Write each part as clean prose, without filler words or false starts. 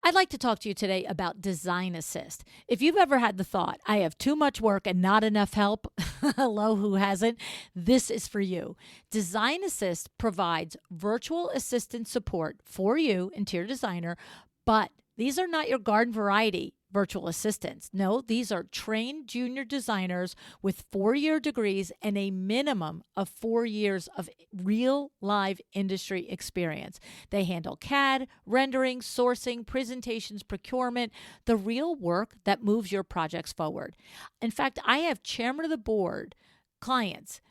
I'd like to talk to you today about Design Assist. If you've ever had the thought, I have too much work and not enough help, hello, who hasn't? This is for you. Design Assist provides virtual assistant support for you, interior designer, but these are not your garden variety virtual assistants. No, these are trained junior designers with 4-year degrees and a minimum of 4 years of real live industry experience. They handle CAD, rendering, sourcing, presentations, procurement, the real work that moves your projects forward. In fact, I have chairman of the board clients,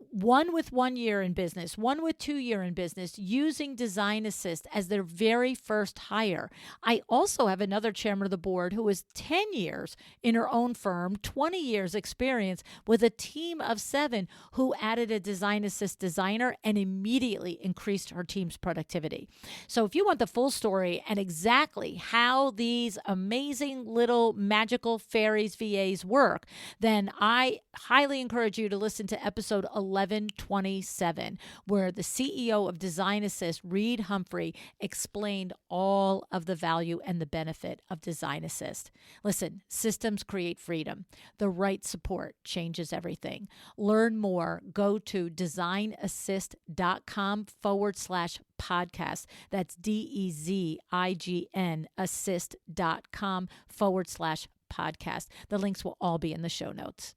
one with 1 year in business, one with 2 year in business, using Design Assist as their very first hire. I also have another chairman of the board who is 10 years in her own firm, 20 years experience with a team of 7 who added a Design Assist designer and immediately increased her team's productivity. So if you want the full story and exactly how these amazing little magical fairies VAs work, then I highly encourage you to listen to episode 1127, where the CEO of Design Assist, Reed Humphrey, explained all of the value and the benefit of Design Assist. Listen, systems create freedom. The right support changes everything. Learn more. Go to designassist.com/podcast. That's DEZIGN assist.com/podcast. The links will all be in the show notes.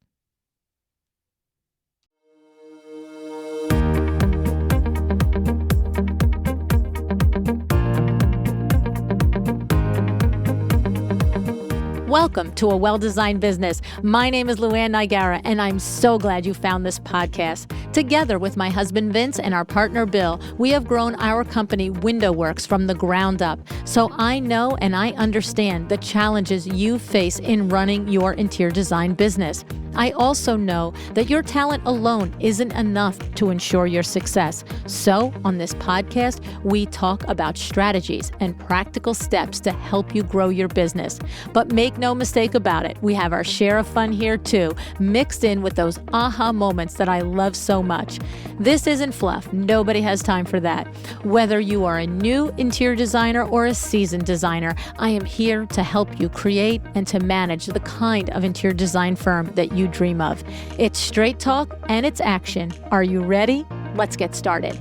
Welcome to A Well-Designed Business. My name is LuAnn Nigara, and I'm so glad you found this podcast. Together with my husband Vince and our partner Bill, we have grown our company WindowWorks from the ground up. So I know and I understand the challenges you face in running your interior design business. I also know that your talent alone isn't enough to ensure your success. So on this podcast, we talk about strategies and practical steps to help you grow your business. But make no mistake about it, we have our share of fun here too, mixed in with those aha moments that I love so much. This isn't fluff. Nobody has time for that. Whether you are a new interior designer or a seasoned designer, I am here to help you create and to manage the kind of interior design firm that you dream of. It's straight talk and it's action. Are you ready? Let's get started.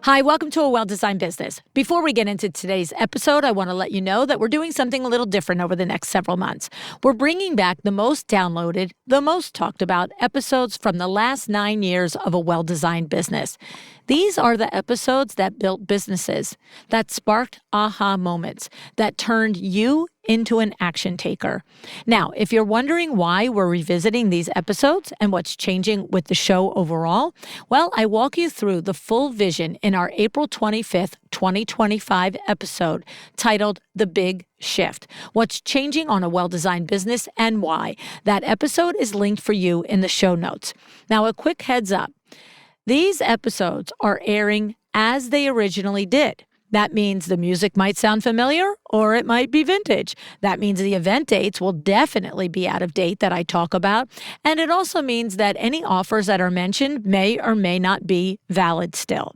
Hi, welcome to A Well-Designed Business. Before we get into today's episode, I want to let you know that we're doing something a little different over the next several months. We're bringing back the most downloaded, the most talked about episodes from the last 9 years of A Well-Designed Business. These are the episodes that built businesses, that sparked aha moments, that turned you into an action taker. Now, if you're wondering why we're revisiting these episodes and what's changing with the show overall, well, I walk you through the full vision in our April 25th, 2025 episode titled The Big Shift, What's Changing on a Well-Designed Business and Why. That episode is linked for you in the show notes. Now, a quick heads up. These episodes are airing as they originally did. That means the music might sound familiar or it might be vintage. That means the event dates will definitely be out of date that I talk about. And it also means that any offers that are mentioned may or may not be valid still.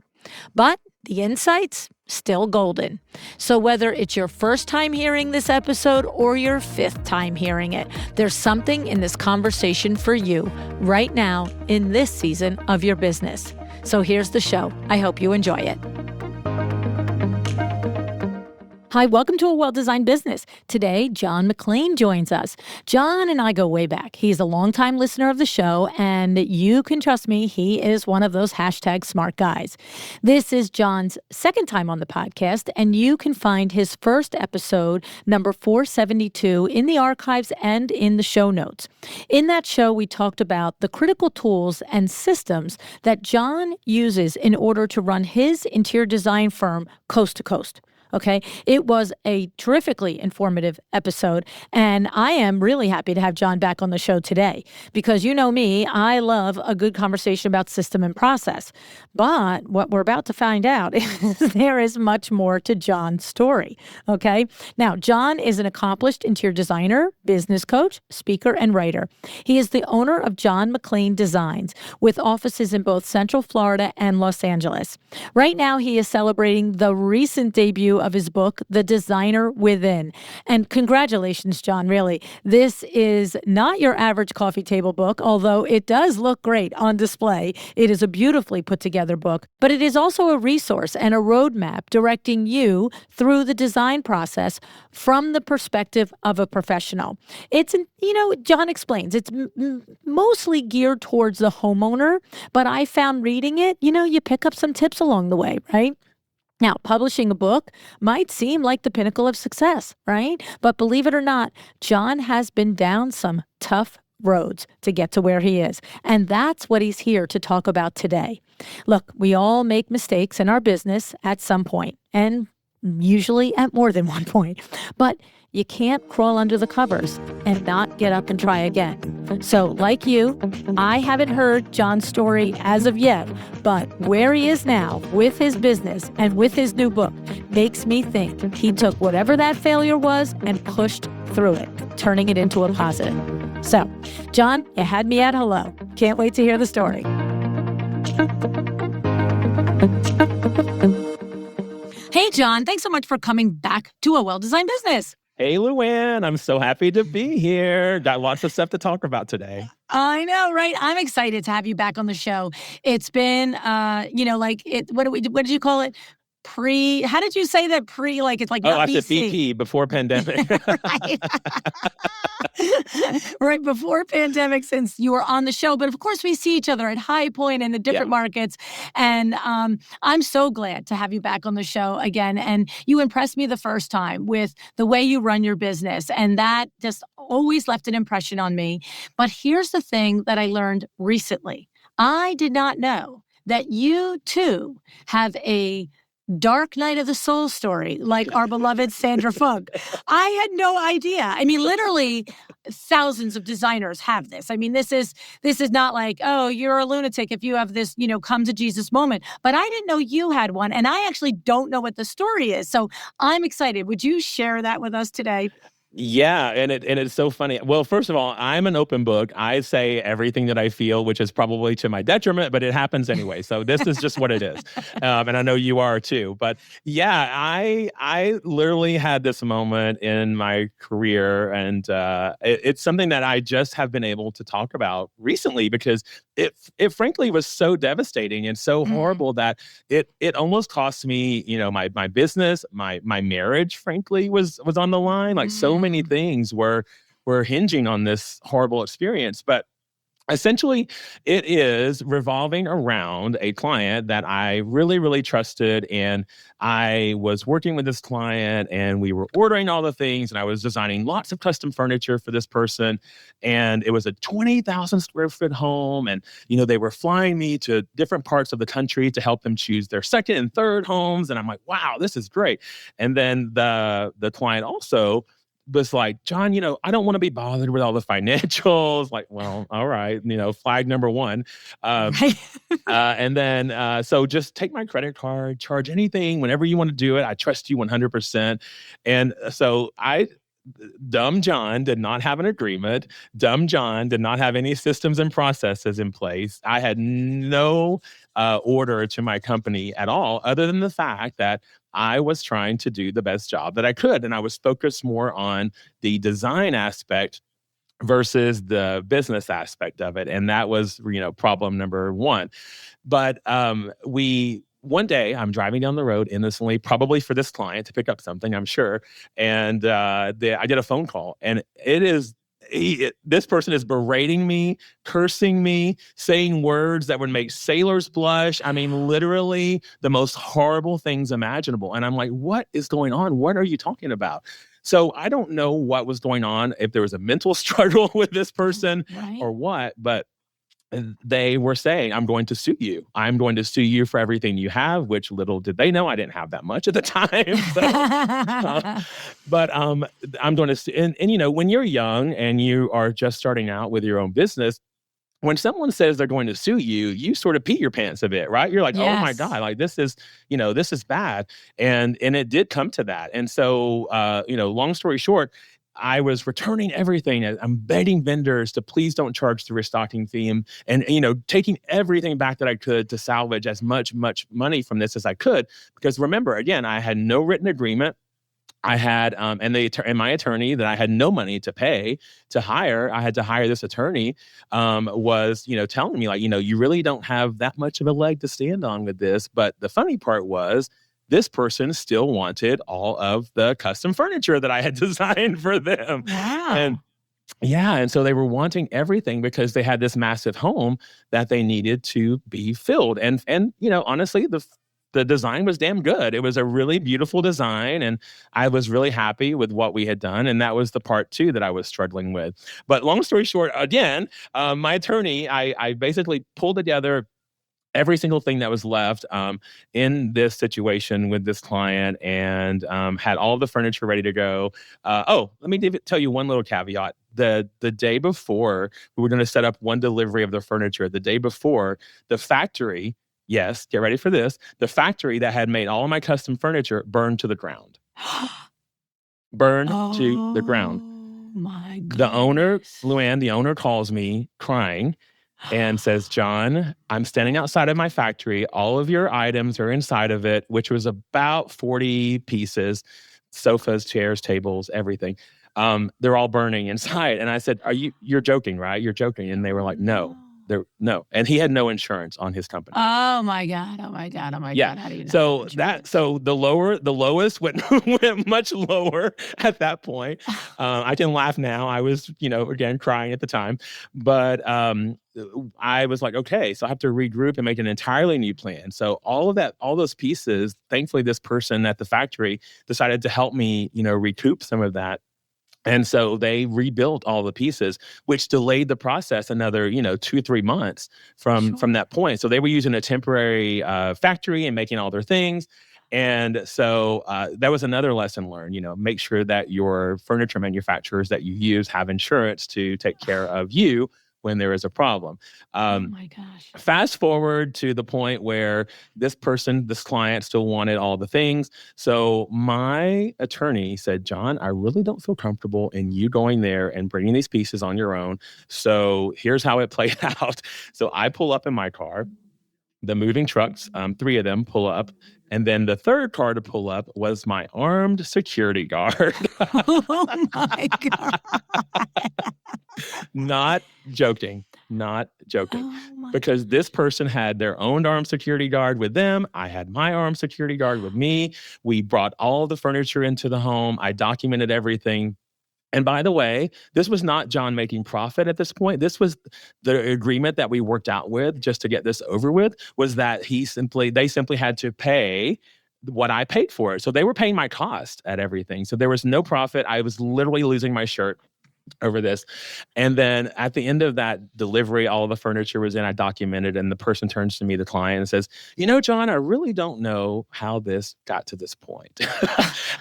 But the insights, still golden. So whether it's your first time hearing this episode or your 5th time hearing it, there's something in this conversation for you right now in this season of your business. So here's the show. I hope you enjoy it. Hi, welcome to A Well-Designed Business. Today, John McClain joins us. John and I go way back. He's a longtime listener of the show, and you can trust me, he is one of those #smart guys. This is John's 2nd time on the podcast, and you can find his first episode, number 472, in the archives and in the show notes. In that show, we talked about the critical tools and systems that John uses in order to run his interior design firm coast to coast. Okay. It was a terrifically informative episode. And I am really happy to have John back on the show today because you know me, I love a good conversation about system and process. But what we're about to find out is there is much more to John's story. Okay. Now, John is an accomplished interior designer, business coach, speaker, and writer. He is the owner of John McClain Designs with offices in both Central Florida and Los Angeles. Right now, he is celebrating the recent debut of his book, The Designer Within. And congratulations, John, really. This is not your average coffee table book, although it does look great on display. It is a beautifully put together book, but it is also a resource and a roadmap directing you through the design process from the perspective of a professional. It's, John explains, it's mostly geared towards the homeowner, but I found reading it, you pick up some tips along the way, right? Now, publishing a book might seem like the pinnacle of success, right? But believe it or not, John has been down some tough roads to get to where he is. And that's what he's here to talk about today. Look, we all make mistakes in our business at some point, and usually at more than one point. But you can't crawl under the covers and not get up and try again. So, like you, I haven't heard John's story as of yet, but where he is now with his business and with his new book makes me think he took whatever that failure was and pushed through it, turning it into a positive. So, John, you had me at hello. Can't wait to hear the story. Hey, John, thanks so much for coming back to A Well-Designed Business. Hey, LuAnn, I'm so happy to be here. Got lots of stuff to talk about today. I know, right? I'm excited to have you back on the show. It's been, what did you call it? How did you say that? It's like not I BC. said BP, before pandemic. Right before pandemic, since you were on the show. But of course, we see each other at High Point and the different markets. And I'm so glad to have you back on the show again. And you impressed me the first time with the way you run your business. And that just always left an impression on me. But here's the thing that I learned recently. I did not know that you too have a dark night of the soul story, like our beloved Sandra Fugg. I had no idea. I mean, literally thousands of designers have this. I mean, this is not like, oh, you're a lunatic if you have this, come to Jesus moment. But I didn't know you had one. And I actually don't know what the story is. So I'm excited. Would you share that with us today? Yeah, and it's so funny. Well, first of all, I'm an open book. I say everything that I feel, which is probably to my detriment, but it happens anyway. So this is just what it is, and I know you are too. But yeah, I literally had this moment in my career, and it's something that I just have been able to talk about recently because it frankly was so devastating and so horrible that it almost cost me, my business, my marriage, frankly, was on the line. Like so many things were hinging on this horrible experience. But essentially, it is revolving around a client that I really, really trusted. And I was working with this client and we were ordering all the things and I was designing lots of custom furniture for this person. And it was a 20,000 square foot home. And, they were flying me to different parts of the country to help them choose their second and third homes. And I'm like, wow, this is great. And then the client also was like, John, I don't want to be bothered with all the financials. Like, well, all right, flag number one. And then, so just take my credit card, charge anything whenever you want to do it. I trust you 100%. And so dumb John did not have an agreement. Dumb John did not have any systems and processes in place. I had no order to my company at all, other than the fact that I was trying to do the best job that I could. And I was focused more on the design aspect versus the business aspect of it. And that was, problem number one. But one day I'm driving down the road innocently, probably for this client to pick up something, I'm sure. And I get a phone call, and this person is berating me, cursing me, saying words that would make sailors blush. I mean, literally the most horrible things imaginable. And I'm like, what is going on? What are you talking about? So I don't know what was going on, if there was a mental struggle with this person or what, but they were saying, I'm going to sue you. I'm going to sue you for everything you have, which little did they know I didn't have that much at the time. Uh, but I'm going to sue. And, when you're young and you are just starting out with your own business, when someone says they're going to sue you, you sort of pee your pants a bit, right? You're like, oh my Yes. God, like this is bad. And it did come to that. And so, long story short, I was returning everything. I'm begging vendors to please don't charge the restocking fee and taking everything back that I could to salvage as much money from this as I could. Because remember, again, I had no written agreement. I had, and my attorney that I had no money to pay to hire. I had to hire this attorney. Was telling me like, you really don't have that much of a leg to stand on with this. But the funny part was, this person still wanted all of the custom furniture that I had designed for them, and Wow. yeah, and so they were wanting everything because they had this massive home that they needed to be filled. And honestly, the design was damn good. It was a really beautiful design, and I was really happy with what we had done. And that was the part too that I was struggling with. But long story short, again, my attorney, I basically pulled together every single thing that was left in this situation with this client, and had all the furniture ready to go. Let me tell you one little caveat. The day before, we were going to set up one delivery of the furniture. The day before, the factory, yes, get ready for this, the factory that had made all of my custom furniture burned to the ground. Burned to the ground. Oh my The owner, goodness. LuAnn, the owner calls me crying and says, John, I'm standing outside of my factory. All of your items are inside of it, which was about 40 pieces, sofas, chairs, tables, everything. They're all burning inside. And I said, you're joking, right? You're joking. And they were like, No. no. And he had no insurance on his company. Oh my God. Oh my God. Oh my Yeah. God. How do you not have So insurance? the lowest went went much lower at that point. I can laugh now. I was, again, crying at the time, but I was like, okay, so I have to regroup and make an entirely new plan. So all those pieces, thankfully, this person at the factory decided to help me, recoup some of that. And so they rebuilt all the pieces, which delayed the process another, 2 or 3 months from Sure. that point. So they were using a temporary factory and making all their things. And so that was another lesson learned. Make sure that your furniture manufacturers that you use have insurance to take care of you when there is a problem. Oh Um, my gosh. Fast forward to the point where this client still wanted all the things. So my attorney said, John, I really don't feel comfortable in you going there and bringing these pieces on your own. So here's how it played out. So I pull up in my car, the moving trucks, three of them pull up. And then the third car to pull up was my armed security guard. Oh my God. Not joking. Not joking. Oh my Because this person had their own armed security guard with them. I had my armed security guard with me. We brought all the furniture into the home. I documented everything. And by the way, this was not John making profit at this point. This was the agreement that we worked out with just to get this over with, was that they simply had to pay what I paid for it. So they were paying my cost at everything. So there was no profit. I was literally losing my shirt over this. And then at the end of that delivery, all the furniture was in, I documented, and the person turns to me, the client, and says, John, I really don't know how this got to this point.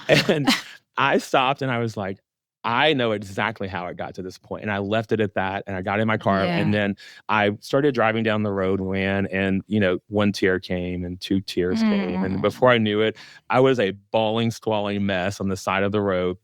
And I stopped and I was like, I know exactly how it got to this point. And I left it at that. And I got in my car, and Yeah. then I started driving down the road, and one tear came and two tears came. And Mm. before I knew it, I was a bawling, squalling mess on the side of the road.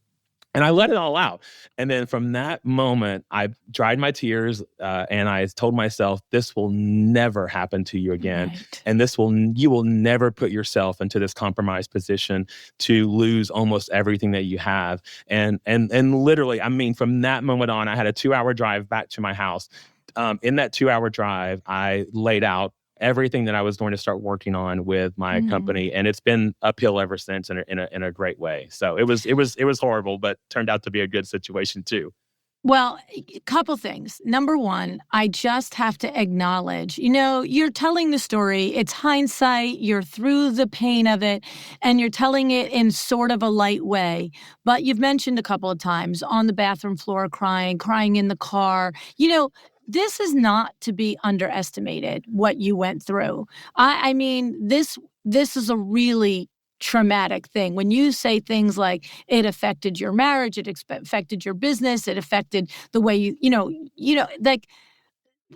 And I let it all out. And then from that moment, I dried my tears, and I told myself, this will never happen to you again. Right. And you will never put yourself into this compromised position to lose almost everything that you have. And literally, I mean, from that moment on, I had a 2-hour drive back to my house. In that 2-hour drive, I laid out everything that I was going to start working on with my Mhm. company, and it's been uphill ever since in a great way. So it was horrible, but turned out to be a good situation too. Well, a couple things. Number one, I just have to acknowledge, you're telling the story. It's hindsight. You're through the pain of it, and you're telling it in sort of a light way. But you've mentioned a couple of times on the bathroom floor crying in the car. this is not to be underestimated, what you went through. I mean, this is a really traumatic thing. When you say things like it affected your marriage, it affected your business, it affected the way like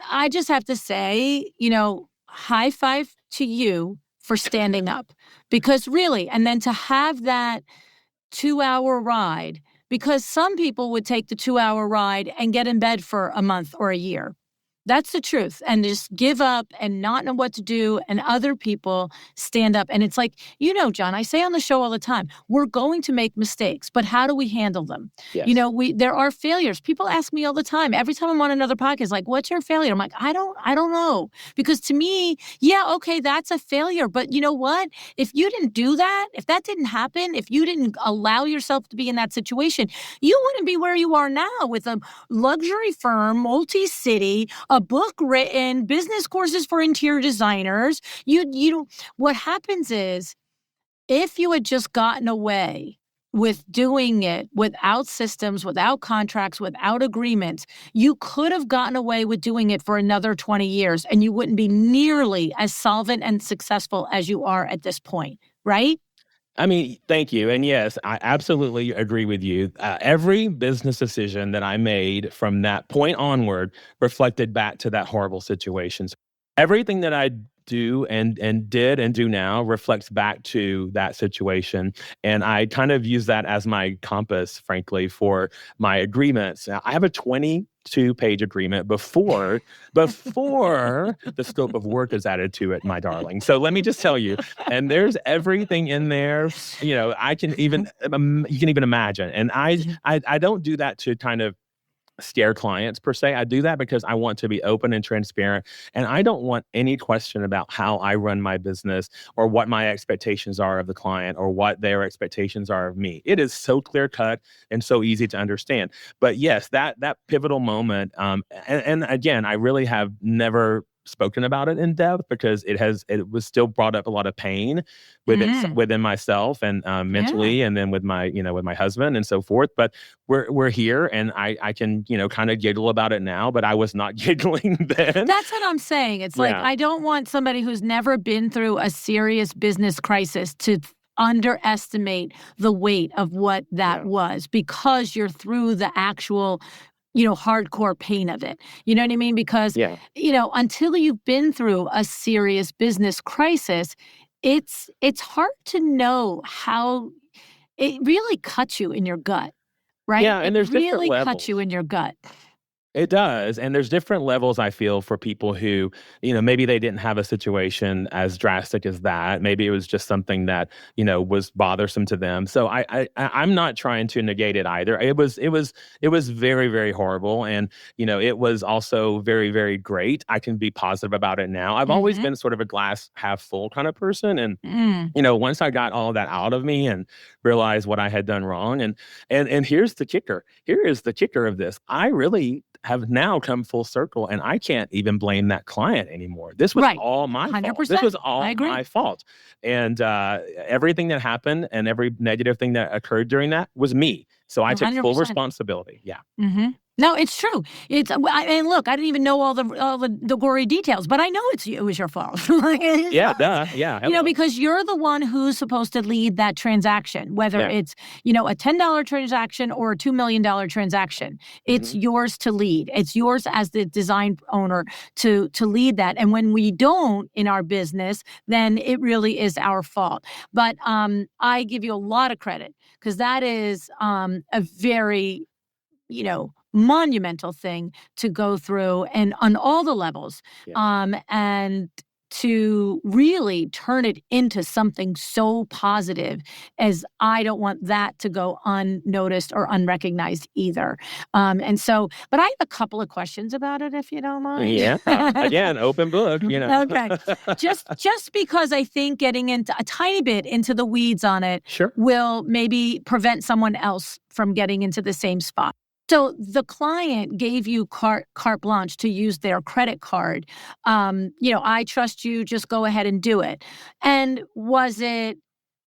I just have to say, high five to you for standing up because really, and then to have that 2-hour ride, because some people would take the 2-hour ride and get in bed for a month or a year. That's the truth. And just give up and not know what to do. And other people stand up. And it's like, John, I say on the show all the time, we're going to make mistakes, but how do we handle them? Yes. There are failures. People ask me all the time, every time I'm on another podcast, like, what's your failure? I'm like, I don't know. Because to me, yeah, okay, that's a failure. But you know what? If you didn't do that, if that didn't happen, if you didn't allow yourself to be in that situation, you wouldn't be where you are now with a luxury firm, multi-city, a book written, business courses for interior designers. What happens is if you had just gotten away with doing it without systems, without contracts, without agreements, you could have gotten away with doing it for another 20 years and you wouldn't be nearly as solvent and successful as you are at this point, right? I mean, thank you. And yes, I absolutely agree with you. Every business decision that I made from that point onward reflected back to that horrible situation. So everything that I do and did and do now reflects back to that situation. And I kind of use that as my compass, frankly, for my agreements. Now, I have a 22-page agreement before the scope of work is added to it, my darling. So let me just tell you, and there's everything in there. I can even you can even imagine. And I don't do that to kind of scare clients per se. I do that because I want to be open and transparent. And I don't want any question about how I run my business or what my expectations are of the client or what their expectations are of me. It is so clear cut and so easy to understand. But yes, that pivotal moment, and again, I really have never spoken about it in depth because it was still brought up a lot of pain within myself and mentally, and then with my husband and so forth. But we're here, and I can kind of giggle about it now, but I was not giggling then. That's what I'm saying. It's like, I don't want somebody who's never been through a serious business crisis to underestimate the weight of what that was because you're through the actual hardcore pain of it. You know what I mean? Because, until you've been through a serious business crisis, it's hard to know how it really cuts you in your gut, right? Yeah, It and there's different really cuts levels. you in your gut. It does. And there's different levels, I feel, for people who, maybe they didn't have a situation as drastic as that. Maybe it was just something that, was bothersome to them. So I'm not trying to negate it either. It was very, very horrible. And, it was also very, very great. I can be positive about it now. I've always Mhm. been sort of a glass half full kind of person. And Mm. once I got all that out of me and realized what I had done wrong, and here's the kicker. Here is the kicker of this. I really have now come full circle, and I can't even blame that client anymore. This was Right. all my fault. This 100%. was I all agree. my fault. And everything that happened and every negative thing that occurred during that was me. So I took full 100%. responsibility. Yeah. Mhm. No, it's true. And look, I didn't even know all the gory details, but I know it was your fault. Like, Yeah. Duh. Yeah. Hello. because you're the one who's supposed to lead that transaction, whether Yeah. it's, a $10 transaction or a $2 million transaction. It's Mhm. yours to lead. It's yours as the design owner to lead that. And when we don't in our business, then it really is our fault. But I give you a lot of credit because that is a very monumental thing to go through and on all the levels. Yeah. And to really turn it into something so positive as I don't want that to go unnoticed or unrecognized either. But I have a couple of questions about it, if you don't mind. Yeah. Again, open book. Okay. Just because I think getting into a tiny bit into the weeds on it Sure. will maybe prevent someone else from getting into the same spot. So the client gave you carte blanche to use their credit card. I trust you, just go ahead and do it. And was it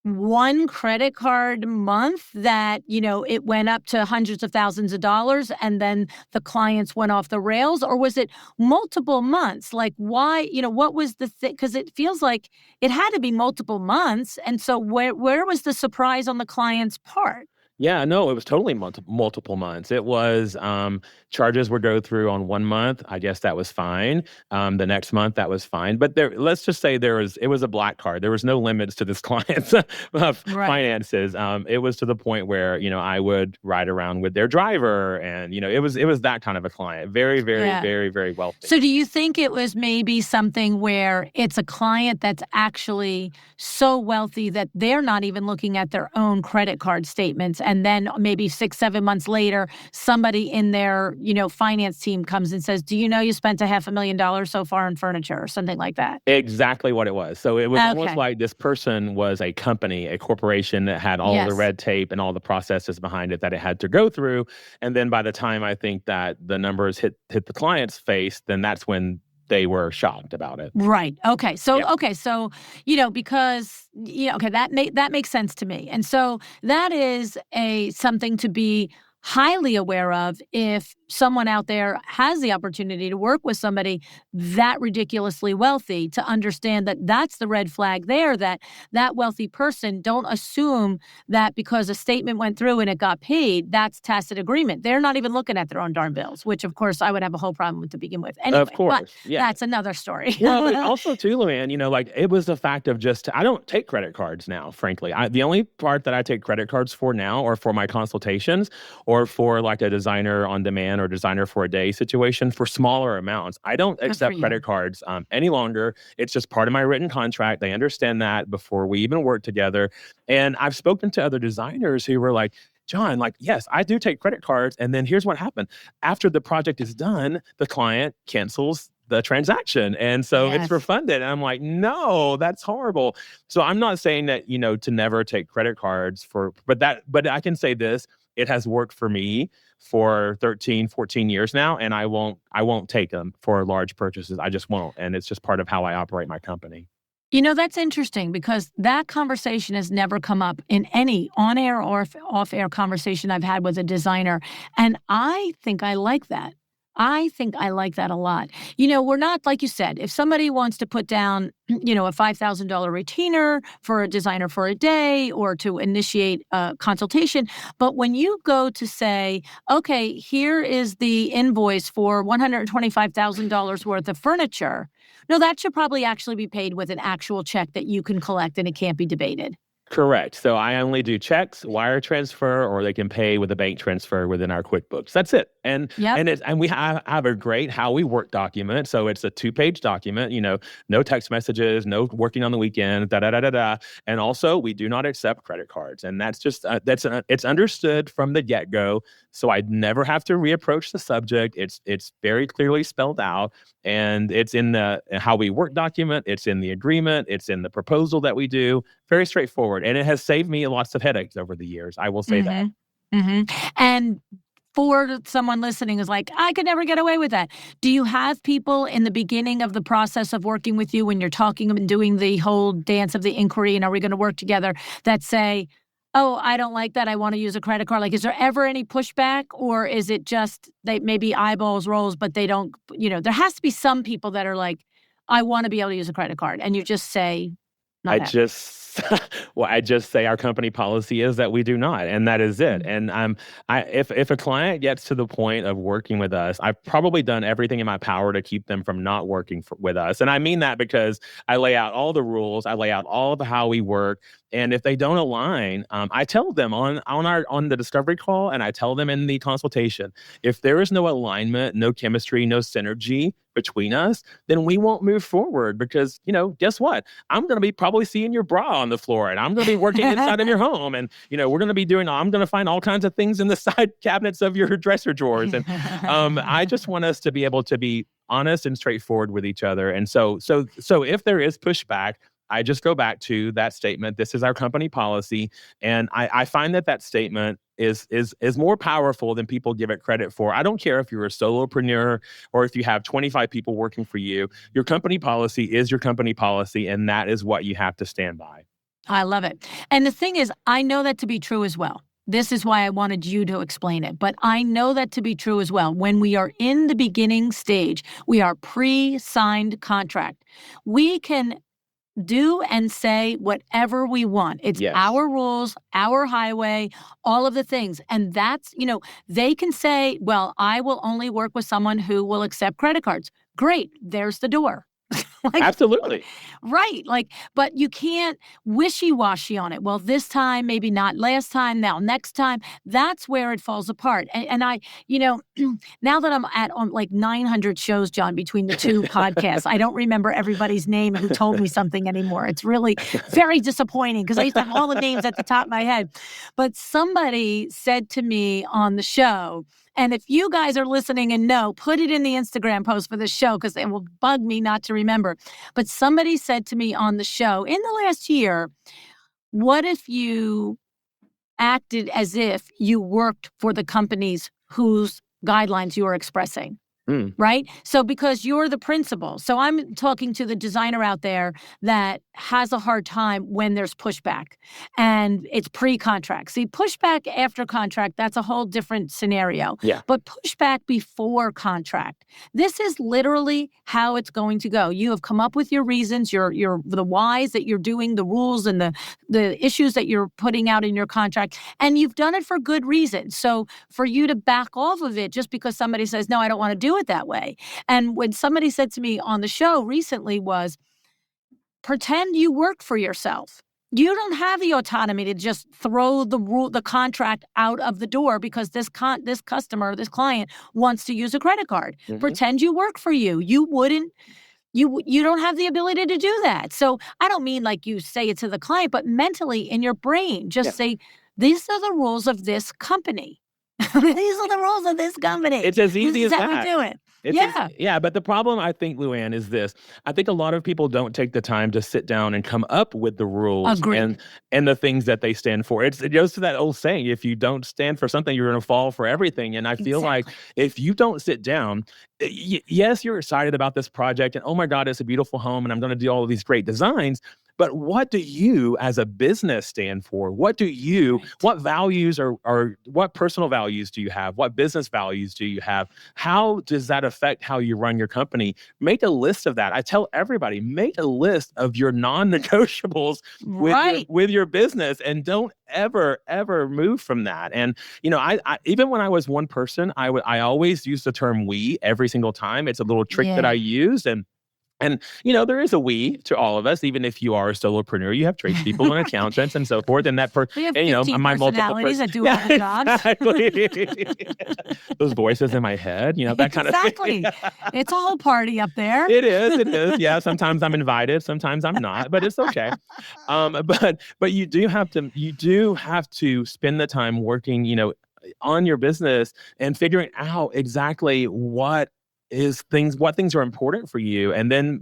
one credit card month that, it went up to hundreds of thousands of dollars and then the clients went off the rails? Or was it multiple months? Like, why, what was the thing? Because it feels like it had to be multiple months. And so where was the surprise on the client's part? Yeah, no, it was totally multiple months. It was charges would go through on 1 month. I guess that was fine. The next month that was fine. But let's just say it was a black card. There was no limits to this client's Right. finances. It was to the point where I would ride around with their driver, and it was that kind of a client. Very, very, Yeah. very, very wealthy. So do you think it was maybe something where it's a client that's actually so wealthy that they're not even looking at their own credit card statements, and then maybe 6, 7 months later, somebody in their, finance team comes and says, "Do you know you spent a $500,000 so far on furniture?" or something like that? Exactly what it was. So it was almost Okay. like this person was a company, a corporation that had all the Yes. red tape and all the processes behind it that it had to go through. And then by the time I think that the numbers hit the client's face, then that's when they were shocked about it. Right. Okay. So Yeah. because okay, that makes sense to me. And so that is a something to be highly aware of if someone out there has the opportunity to work with somebody that ridiculously wealthy, to understand that that's the red flag there, that that wealthy person, don't assume that because a statement went through and it got paid, that's tacit agreement. They're not even looking at their own darn bills, which of course I would have a whole problem with to begin with. Of Anyway, but course. Yeah. that's another story. Well, but also too, Luann, like it was the fact of just I don't take credit cards now, frankly. The only part that I take credit cards for now are for my consultations or for like a designer on demand or designer for a day situation for smaller amounts. I don't Good for accept you. credit cards any longer. It's just part of my written contract. They understand that before we even work together. And I've spoken to other designers who were like, John, like, yes, I do take credit cards. And then here's what happened. After the project is done, the client cancels the transaction. And so it's Yes. refunded. And I'm like, no, that's horrible. So I'm not saying that, to never take credit cards but I can say this, it has worked for me for 13, 14 years now. And I won't take them for large purchases. I just won't. And it's just part of how I operate my company. That's interesting because that conversation has never come up in any on air or off air conversation I've had with a designer. And I think I like that. I think I like that a lot. We're not, like you said, if somebody wants to put down, a $5,000 retainer for a designer for a day or to initiate a consultation. But when you go to say, okay, here is the invoice for $125,000 worth of furniture, no, that should probably actually be paid with an actual check that you can collect and it can't be debated. Correct. So I only do checks, wire transfer, or they can pay with a bank transfer within our QuickBooks. That's it. And Yep. and it's and we have a great how we work document. So it's a 2-page document. No text messages, no working on the weekend, da da da da da. And also, we do not accept credit cards, and that's just it's understood from the get go. So I never have to reapproach the subject. It's very clearly spelled out, and it's in the how we work document. It's in the agreement. It's in the proposal that we do. Very straightforward, and it has saved me lots of headaches over the years, I will say that. Mhm. Mhm. And for someone listening who's like, "I could never get away with that." Do you have people in the beginning of the process of working with you when you're talking and doing the whole dance of the inquiry and are we gonna work together that say, "Oh, I don't like that. I wanna use a credit card." Like, is there ever any pushback, or is it just they maybe eyeballs rolls, but they don't there has to be some people that are like, "I wanna be able to use a credit card," and you just say, I "Not happening." just I just say our company policy is that we do not, and that is it. Mm. And if a client gets to the point of working with us, I've probably done everything in my power to keep them from not working with us. And I mean that because I lay out all the rules, I lay out all of how we work, and if they don't align, I tell them on the discovery call, and I tell them in the consultation, if there is no alignment, no chemistry, no synergy between us, then we won't move forward because guess what? I'm going to be probably seeing your bra on the floor, and I'm going to be working inside of your home, and we're going to be I'm going to find all kinds of things in the side cabinets of your dresser drawers. And I just want us to be able to be honest and straightforward with each other. And so if there is pushback, I just go back to that statement. This is our company policy, and I find that statement is more powerful than people give it credit for. I don't care if you're a solopreneur or if you have 25 people working for you. Your company policy is your company policy, and that is what you have to stand by. I love it. And the thing is, I know that to be true as well. This is why I wanted you to explain it. But I know that to be true as well. When we are in the beginning stage, we are pre-signed contract. We can do and say whatever we want. It's Yes. our rules, our highway, all of the things. And that's, they can say, well, I will only work with someone who will accept credit cards. Great. There's the door. Like, Absolutely. right. But you can't wishy-washy on it. Well, this time, maybe not last time, now next time. That's where it falls apart. And I, now that I'm on like 900 shows, John, between the two podcasts, I don't remember everybody's name who told me something anymore. It's really very disappointing because I used to have all the names at the top of my head. But somebody said to me on the show, and if you guys are listening and know, put it in the Instagram post for the show because it will bug me not to remember. But somebody said to me on the show in the last year, what if you acted as if you worked for the companies whose guidelines you are expressing? Mm. Right? So because you're the principal. So I'm talking to the designer out there that has a hard time when there's pushback and it's pre-contract. See, pushback after contract, that's a whole different scenario. Yeah. But pushback before contract, this is literally how it's going to go. You have come up with your reasons, your the whys that you're doing, the rules and the issues that you're putting out in your contract, and you've done it for good reason. So for you to back off of it just because somebody says, no, I don't want to do it that way. And when somebody said to me on the show recently was, pretend you work for yourself. You don't have the autonomy to just throw the contract out of the door because this customer, this client wants to use a credit card. Mhm. Pretend you work for you. You wouldn't. You don't have the ability to do that. So I don't mean like you say it to the client, but mentally in your brain, just Yeah. say, these are the rules of this company. These are the rules of this company. It's as This easy is as how we that. do it. It's Yeah. yeah, but the problem I think, LuAnn, is this. I think a lot of people don't take the time to sit down and come up with the rules Agreed. and the things that they stand for. It goes to that old saying, if you don't stand for something, you're gonna fall for everything. And I feel like Exactly. if you don't sit down, yes, you're excited about this project and oh my God, it's a beautiful home and I'm gonna do all of these great designs. But what do you as a business stand for? Right. What values are what personal values do you have? What business values do you have? How does that affect how you run your company? Make a list of that. I tell everybody, make a list of your non-negotiables Right. with your business and don't ever move from that. And I even when I was one person, I always use the term we every single time. It's a little trick that I Yeah. used and there is a we to all of us, even if you are a solopreneur, you have tradespeople and accountants and so forth. And We have and, 15 my multiple personalities that do yeah, all the jobs. exactly. Those voices in my head, that kind of thing. Exactly. It's a whole party up there. It is, it is. Yeah, sometimes I'm invited, sometimes I'm not, but it's okay. But you do have to spend the time working, on your business and figuring out exactly what things are important for you and then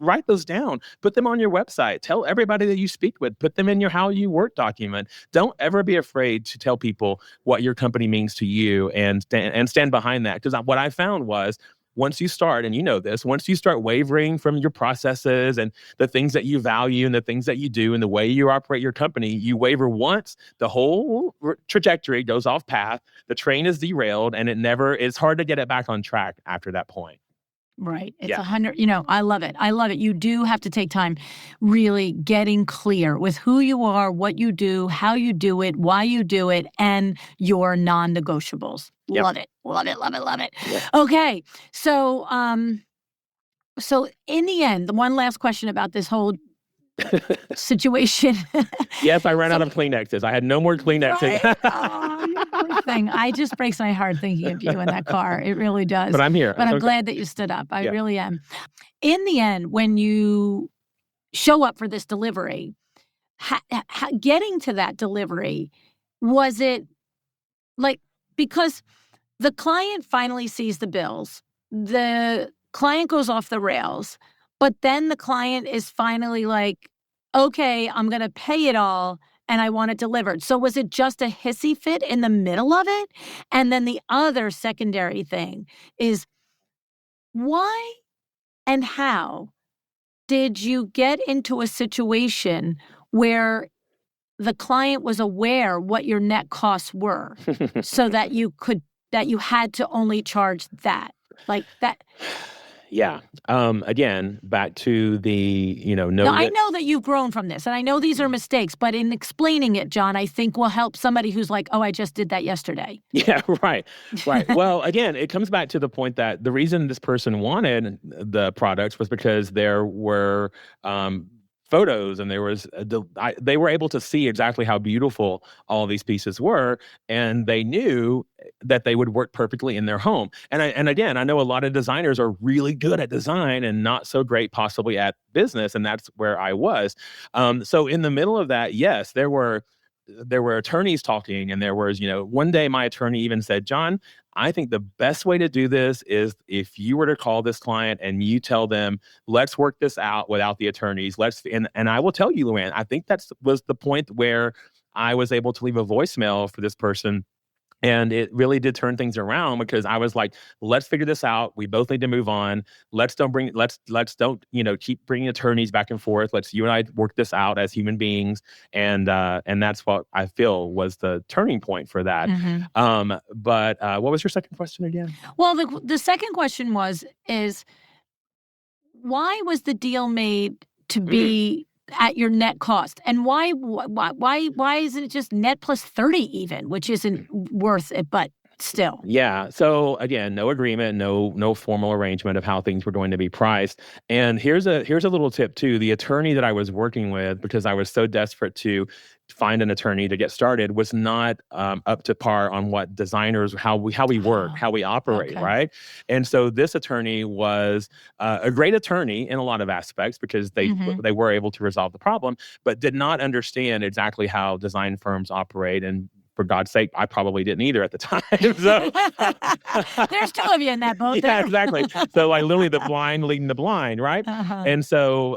write those down, put them on your website, tell everybody that you speak with, put them in your how you work document. Don't ever be afraid to tell people what your company means to you and stand behind that, because what I found was once you start, and once you start wavering from your processes and the things that you value and the things that you do and the way you operate your company, you waver once, the whole trajectory goes off path, the train is derailed, and it's hard to get it back on track after that point. Right. It's Yeah. 100, I love it. I love it. You do have to take time really getting clear with who you are, what you do, how you do it, why you do it, and your non-negotiables. Yep. Love it. Love it. Love it. Love it. Yep. Okay. So in the end, the one last question about this whole situation. Yes, I ran So out of Kleenexes. I had no more Kleenexes. right? Oh, you poor thing. I just breaks my heart thinking of you in that car. It really does. But I'm here. But It's I'm okay. glad that you stood up. I Yeah. really am. In the end, when you show up for this delivery, getting to that delivery, was it like, because the client finally sees the bills, the client goes off the rails, but then the client is finally like, okay, I'm going to pay it all and I want it delivered. So was it just a hissy fit in the middle of it? And then the other secondary thing is, why and how did you get into a situation where the client was aware what your net costs were so that you had to only charge that, like that. Yeah. Again, back to the, Now, know I that. know that you've grown from this, and I know these are mistakes, but in explaining it, John, I think will help somebody who's like, oh, I just did that yesterday. Yeah, right. Right. Well, again, it comes back to the point that the reason this person wanted the products was because there were photos and there was they were able to see exactly how beautiful all these pieces were, and they knew that they would work perfectly in their home. And again, I know a lot of designers are really good at design and not so great possibly at business, and that's where I was. So in the middle of that, yes, there were attorneys talking, and there was, one day my attorney even said, John, I think the best way to do this is if you were to call this client and you tell them, let's work this out without the attorneys. And I will tell you, LuAnn, I think that was the point where I was able to leave a voicemail for this person. And it really did turn things around because I was like, let's figure this out. We both need to move on. Let's don't, keep bringing attorneys back and forth. You and I work this out as human beings. And that's what I feel was the turning point for that. But what was your second question again? Well, the second question is why was the deal made to be at your net cost, and why isn't it just net plus 30 even, which isn't worth it, but still? Yeah. So again, no agreement, no formal arrangement of how things were going to be priced. And here's a little tip too. The attorney that I was working with, because I was so desperate to find an attorney to get started, was not up to par on what designers, how we work, how we operate, Okay. right? And so this attorney was a great attorney in a lot of aspects because they were able to resolve the problem, but did not understand exactly how design firms operate. And for God's sake, I probably didn't either at the time. So there's two of you in that boat. yeah, there. exactly. So like literally the blind leading the blind, right? And so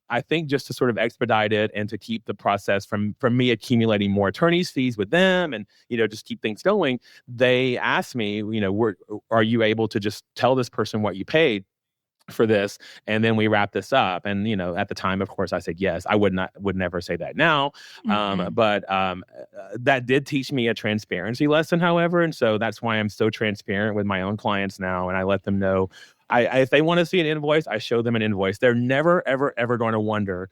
I think just to sort of expedite it and to keep the process from me accumulating more attorney's fees with them, and just keep things going, they asked me, are you able to just tell this person what you paid for this, and then we wrap this up? And at the time, of course, I said yes. I would never say that now. But that did teach me a transparency lesson, however, and so that's why I'm so transparent with my own clients now, and I let them know, if they want to see an invoice, I show them an invoice. They're never ever ever going to wonder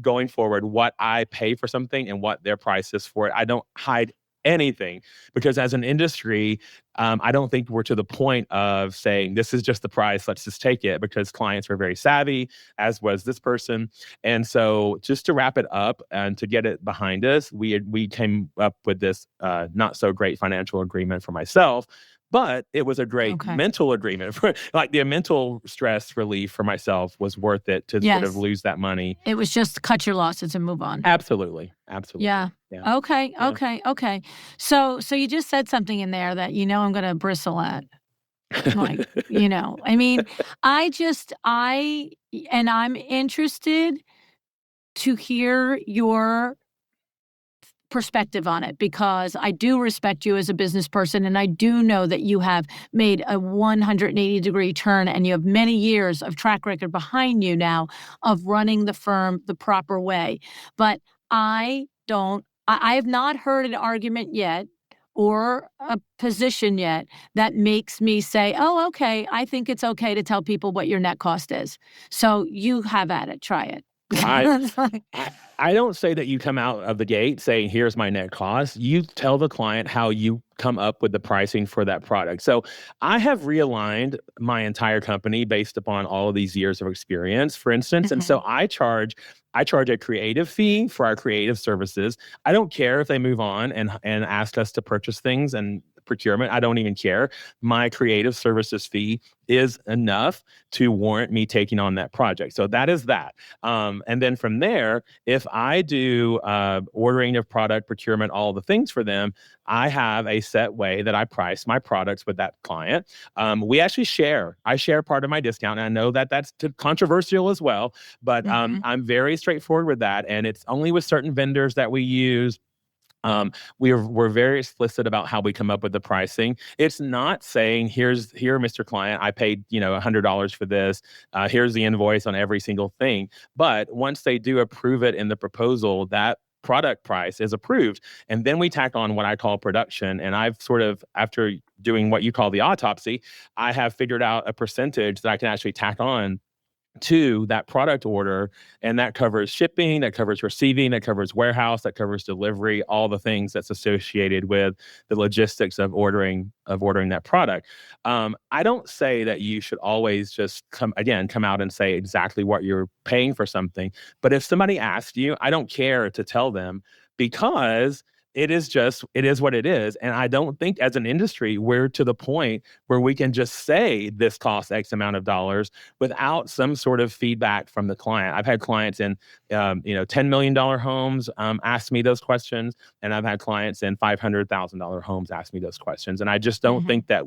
going forward what I pay for something and what their price is for it. I don't hide anything, because as an industry, I don't think we're to the point of saying this is just the price, let's just take it, because clients were very savvy, as was this person. And so just to wrap it up and to get it behind us, we came up with this not so great financial agreement for myself, but it was a great mental agreement. For like the mental stress relief for myself was worth it to sort of lose that money. It was just cut your losses and move on. Absolutely. Yeah. Okay. So you just said something in there that I'm going to bristle at. Like, I mean, I'm interested to hear your perspective on it, because I do respect you as a business person, and I do know that you have made a 180-degree turn, and you have many years of track record behind you now of running the firm the proper way. But I have not heard an argument yet or a position yet that makes me say, oh, okay, I think it's okay to tell people what your net cost is. So you have at it. Try it. I don't say that you come out of the gate saying, here's my net cost. You tell the client how you come up with the pricing for that product. So I have realigned my entire company based upon all of these years of experience, for instance. And so I charge a creative fee for our creative services. I don't care if they move on and ask us to purchase things and procurement. I don't even care. My creative services fee is enough to warrant me taking on that project. So that is that. And then from there, if I do ordering of product, procurement, all the things for them, I have a set way that I price my products with that client. We actually share. I share part of my discount. And I know that that's controversial as well, but I'm very straightforward with that. And it's only with certain vendors that we use. We're very explicit about how we come up with the pricing. It's not saying here, Mr. Client, I paid $100 for this. Here's the invoice on every single thing. But once they do approve it in the proposal, that product price is approved, and then we tack on what I call production. And I've sort of, after doing what you call the autopsy, I have figured out a percentage that I can actually tack on to that product order, and that covers shipping, that covers receiving, that covers warehouse, that covers delivery, all the things that's associated with the logistics of ordering that product. I don't say that you should always just come out and say exactly what you're paying for something, but if somebody asks you, I don't care to tell them, because it is what it is. And I don't think as an industry, we're to the point where we can just say this costs X amount of dollars without some sort of feedback from the client. I've had clients in, $10 million homes ask me those questions. And I've had clients in $500,000 homes ask me those questions. And I just don't think that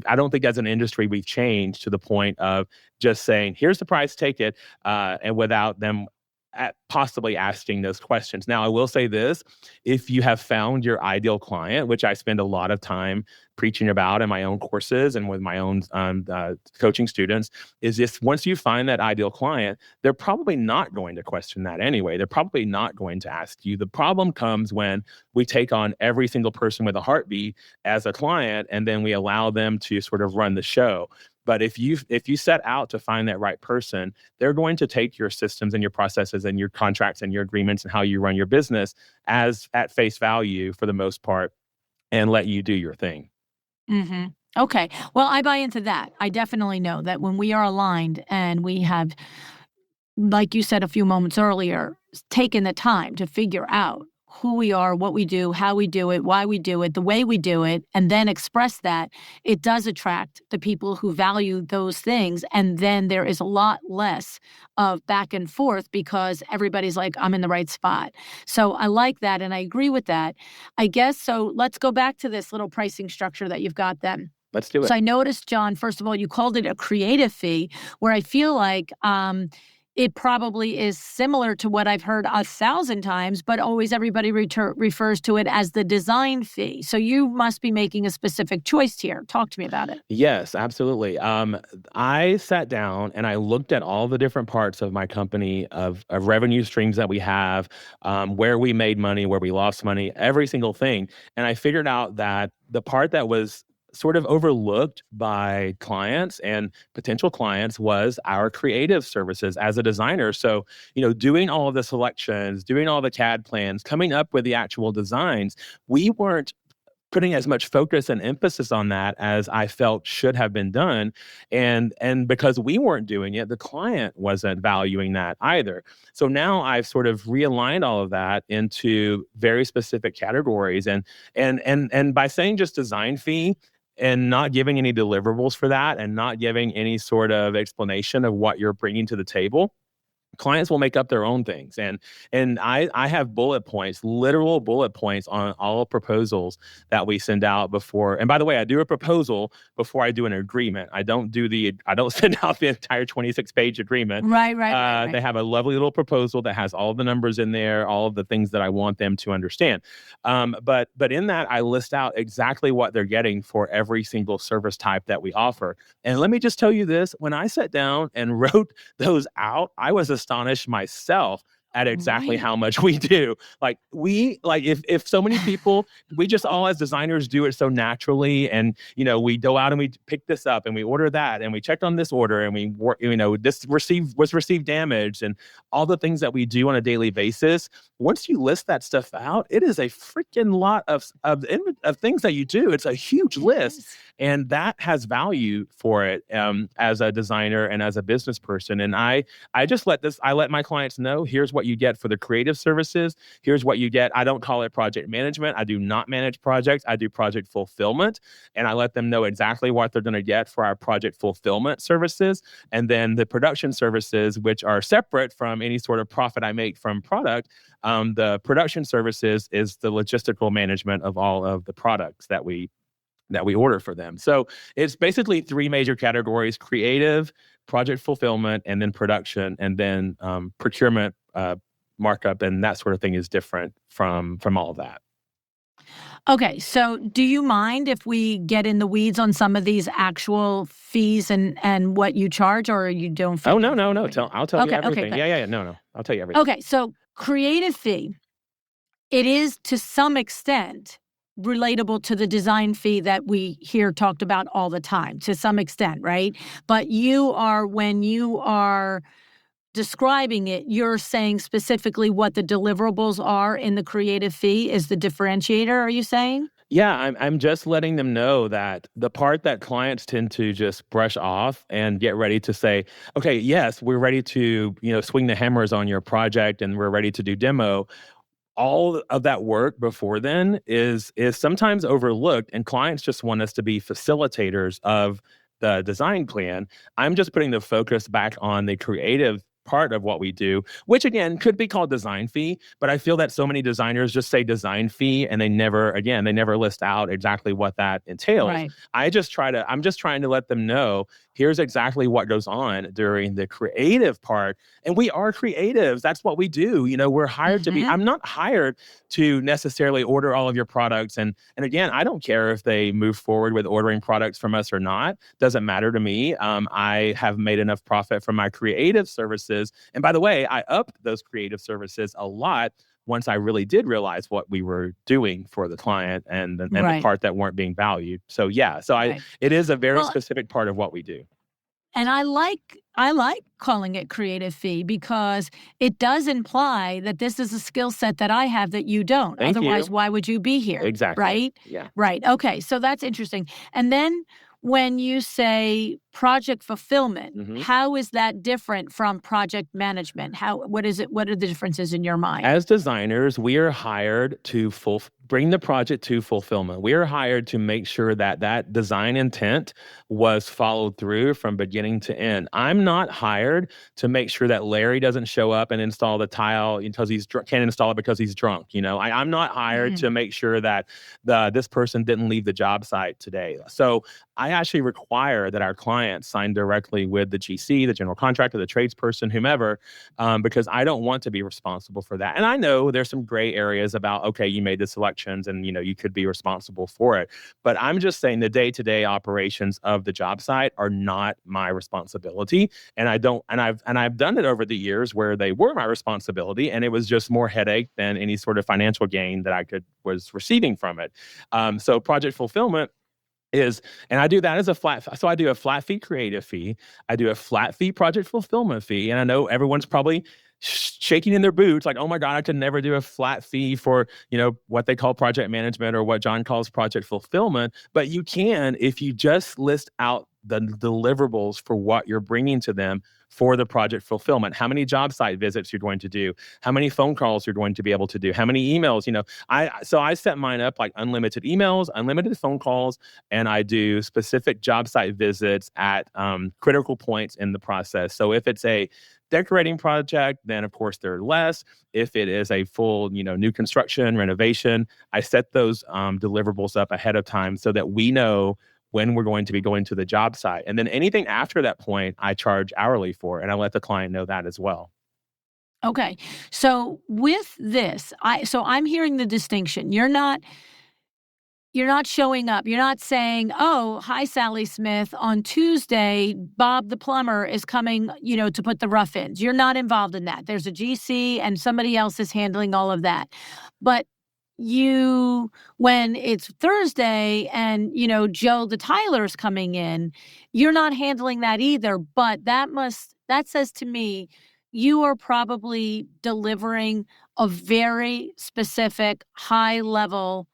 I don't think as an industry we've changed to the point of just saying, here's the price, take it, and without them possibly asking those questions. Now, I will say this: if you have found your ideal client, which I spend a lot of time preaching about in my own courses and with my own coaching students, is if once you find that ideal client, they're probably not going to question that anyway. They're probably not going to ask you. The problem comes when we take on every single person with a heartbeat as a client, and then we allow them to sort of run the show. But if you set out to find that right person, they're going to take your systems and your processes and your contracts and your agreements and how you run your business as at face value for the most part, and let you do your thing. Okay. Well, I buy into that. I definitely know that when we are aligned and we have, like you said a few moments earlier, taken the time to figure out who we are, what we do, how we do it, why we do it, the way we do it, and then express that, it does attract the people who value those things. And then there is a lot less of back and forth because everybody's like, I'm in the right spot. So I like that. And I agree with that. I guess, so let's go back to this little pricing structure that you've got then. Let's do it. So I noticed, John, first of all, you called it a creative fee, where I feel like it probably is similar to what I've heard 1,000 times, but always everybody refers to it as the design fee. So you must be making a specific choice here. Talk to me about it. Yes, absolutely. I sat down and I looked at all the different parts of my company, of revenue streams that we have, where we made money, where we lost money, every single thing. And I figured out that the part that was sort of overlooked by clients and potential clients was our creative services as a designer. So, doing all of the selections, doing all the CAD plans, coming up with the actual designs, we weren't putting as much focus and emphasis on that as I felt should have been done. And because we weren't doing it, the client wasn't valuing that either. So now I've sort of realigned all of that into very specific categories. And by saying just design fee, and not giving any deliverables for that, and not giving any sort of explanation of what you're bringing to the table, clients will make up their own things. And I have bullet points, literal bullet points on all proposals that we send out before. And by the way, I do a proposal before I do an agreement. I don't send out the entire 26-page agreement. Right. They have a lovely little proposal that has all the numbers in there, all of the things that I want them to understand. But in that, I list out exactly what they're getting for every single service type that we offer. And let me just tell you this: when I sat down and wrote those out, I was astonished myself at exactly how much we do. If so many people, we just all as designers do it so naturally. And, we go out and we pick this up and we order that and we checked on this order and we work, this was received damaged, and all the things that we do on a daily basis. Once you list that stuff out, it is a freaking lot of things that you do. It's a huge list. And that has value for it as a designer and as a business person. And I let my clients know, here's what you get for the creative services. Here's what you get. I don't call it project management. I do not manage projects. I do project fulfillment. And I let them know exactly what they're going to get for our project fulfillment services. And then the production services, which are separate from any sort of profit I make from product. The production services is the logistical management of all of the products that we order for them. So it's basically three major categories: creative, project fulfillment, and then production, and then procurement, markup and that sort of thing is different from all of that. Okay, so do you mind if we get in the weeds on some of these actual fees and what you charge, or you don't feel Oh, no, no, comfortable no. doing that? I'll tell you Okay, everything. good. Yeah. No, no. I'll tell you everything. Okay, so creative fee, it is to some extent relatable to the design fee that we hear talked about all the time, to some extent, right? But when you are describing it, you're saying specifically what the deliverables are in the creative fee is the differentiator, are you saying? Yeah, I'm just letting them know that the part that clients tend to just brush off and get ready to say, okay, yes, we're ready to, swing the hammers on your project and we're ready to do demo. All of that work before then is sometimes overlooked, and clients just want us to be facilitators of the design plan. I'm just putting the focus back on the creative part of what we do, which again could be called design fee, but I feel that so many designers just say design fee and they never list out exactly what that entails. Right. I'm just trying to let them know here's exactly what goes on during the creative part. And we are creatives. That's what we do. We're hired to be. Mhm. I'm not hired to necessarily order all of your products. And again, I don't care if they move forward with ordering products from us or not. Doesn't matter to me. I have made enough profit from my creative services. And by the way, I upped those creative services a lot once I really did realize what we were doing for the client and the Right. part that weren't being valued. So yeah, Right. it is a very Well, specific part of what we do. and I like calling it creative fee because it does imply that this is a skill set that I have that you don't. Thank Otherwise, you. why would you be here? Exactly. Right? Yeah. Right. Okay. So that's interesting. And then when you say project fulfillment, Mhm. how is that different from project management? What is it? What are the differences in your mind? As designers, we are hired to bring the project to fulfillment. We are hired to make sure that that design intent was followed through from beginning to end. I'm not hired to make sure that Larry doesn't show up and install the tile because can't install it because he's drunk. I'm not hired Mhm. to make sure that this person didn't leave the job site today. So I actually require that our clients sign directly with the GC, the general contractor, the tradesperson, whomever, because I don't want to be responsible for that. And I know there's some gray areas about, okay, you made the selections and, you could be responsible for it. But I'm just saying the day-to-day operations of the job site are not my responsibility. And I don't, and I've done it over the years where they were my responsibility and it was just more headache than any sort of financial gain that was receiving from it. So project fulfillment and I do that as a so I do a flat fee creative fee. I do a flat fee project fulfillment fee. And I know everyone's probably shaking in their boots like, oh my God, I could never do a flat fee for, what they call project management or what John calls project fulfillment. But you can if you just list out the deliverables for what you're bringing to them for the project fulfillment, how many job site visits you're going to do, how many phone calls you're going to be able to do, how many emails, I set mine up like unlimited emails, unlimited phone calls, and I do specific job site visits at critical points in the process. So if it's a decorating project, then of course there are less. If it is a full, new construction, renovation, I set those deliverables up ahead of time so that we know when we're going to be going to the job site. And then anything after that point, I charge hourly for, and I let the client know that as well. Okay. So with this, I'm hearing the distinction. You're not showing up. You're not saying, "Oh, hi, Sally Smith. On Tuesday, Bob the plumber is coming, to put the rough in." You're not involved in that. There's a GC and somebody else is handling all of that. But when it's Thursday and, Joe the tiler is coming in, you're not handling that either. But that says to me, you are probably delivering a very specific high level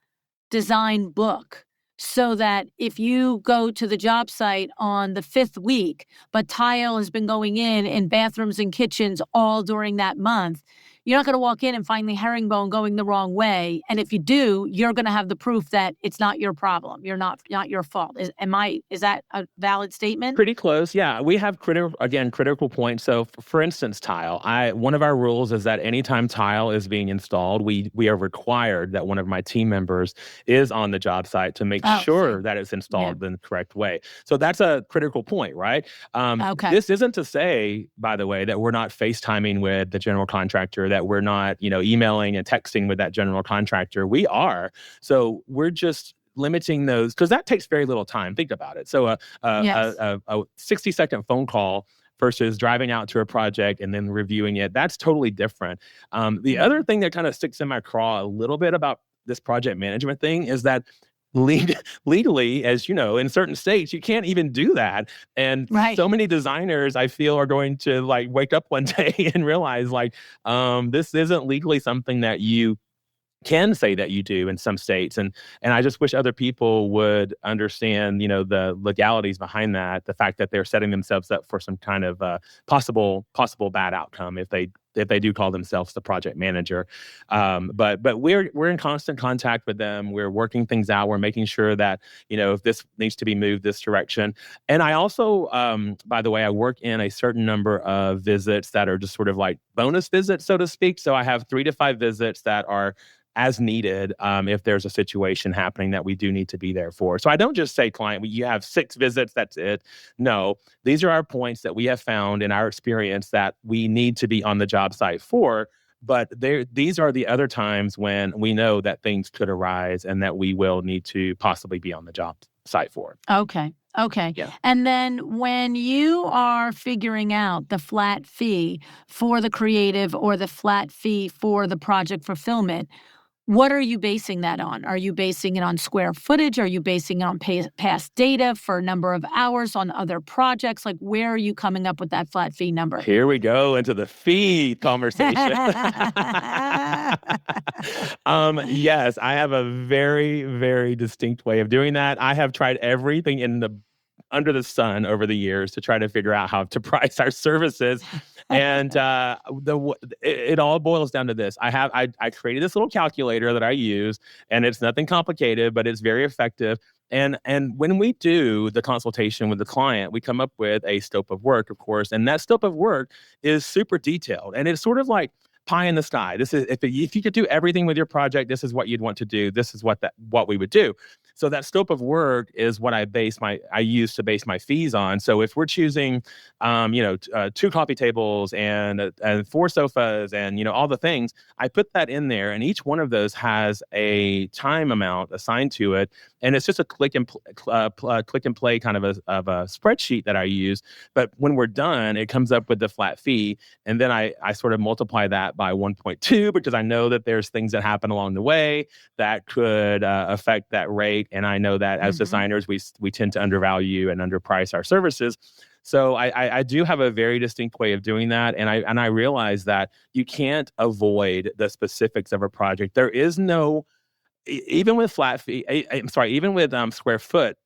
design book so that if you go to the job site on the 5th week, but tile has been going in bathrooms and kitchens all during that month, you're not going to walk in and find the herringbone going the wrong way. And if you do, you're going to have the proof that it's not your problem. You're not your fault. Is that a valid statement? Pretty close. Yeah, we have critical points. So, for instance, tile. One of our rules is that anytime tile is being installed, we are required that one of my team members is on the job site to make Oh, see. sure that it's Yeah. installed in the correct way. So that's a critical point, right? Okay. This isn't to say, by the way, that we're not FaceTiming with the general contractor, sure that we're not, emailing and texting with that general contractor. We are. So we're just limiting those because that takes very little time. Think about it. So Yes. a 60-second phone call versus driving out to a project and then reviewing it, that's totally different. The other thing that kind of sticks in my craw a little bit about this project management thing is that legally, as you know, in certain states, you can't even do that. And Right. so many designers, I feel, are going to like wake up one day and realize like, this isn't legally something that you can say that you do in some states. And I just wish other people would understand, the legalities behind that, the fact that they're setting themselves up for some kind of possible bad outcome if they do call themselves the project manager. But we're in constant contact with them. We're working things out. We're making sure that, if this needs to be moved this direction. And I also, by the way, I work in a certain number of visits that are just sort of like bonus visits, so to speak. So I have 3 to 5 visits that are as needed if there's a situation happening that we do need to be there for. So I don't just say, client, you have 6 visits, that's it. No, these are our points that we have found in our experience that we need to be on the job site for. But these are the other times when we know that things could arise and that we will need to possibly be on the job site for. Okay. Okay. Yeah. And then when you are figuring out the flat fee for the creative or the flat fee for the project fulfillment, what are you basing that on? Are you basing it on square footage? Are you basing it on past data for number of hours on other projects? Like, where are you coming up with that flat fee number? Here we go into the fee conversation. Yes, I have a very, very distinct way of doing that. I have tried everything under the sun over the years to try to figure out how to price our services. And it all boils down to this. I created this little calculator that I use, and it's nothing complicated, but it's very effective. And when we do the consultation with the client, we come up with a scope of work, of course, and that scope of work is super detailed, and it's sort of like pie in the sky. This is if you could do everything with your project, this is what you'd want to do. This is what we would do. So that scope of work is what I use to base my fees on. So if we're choosing, 2 coffee tables and 4 sofas and all the things, I put that in there, and each one of those has a time amount assigned to it, and it's just a click and play kind of a spreadsheet that I use. But when we're done, it comes up with the flat fee, and then I sort of multiply that by 1.2 because I know that there's things that happen along the way that could affect that rate. And I know that as designers, we tend to undervalue and underprice our services. So I do have a very distinct way of doing that. And I realize that you can't avoid the specifics of a project. There is no, even with flat fee, even with square foot,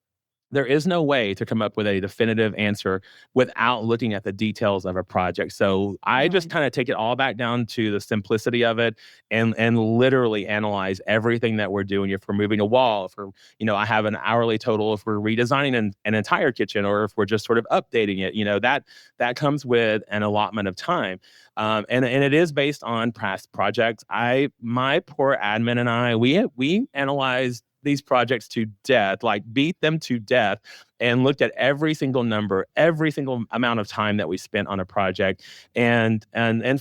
there is no way to come up with a definitive answer without looking at the details of a project. So I just kind of take it all back down to the simplicity of it and literally analyze everything that we're doing. If we're moving a wall, if we're, I have an hourly total, if we're redesigning an entire kitchen, or if we're just sort of updating it, that comes with an allotment of time. And it is based on past projects. My poor admin and I, we analyzed these projects to death, like beat them to death, and looked at every single number, every single amount of time that we spent on a project. And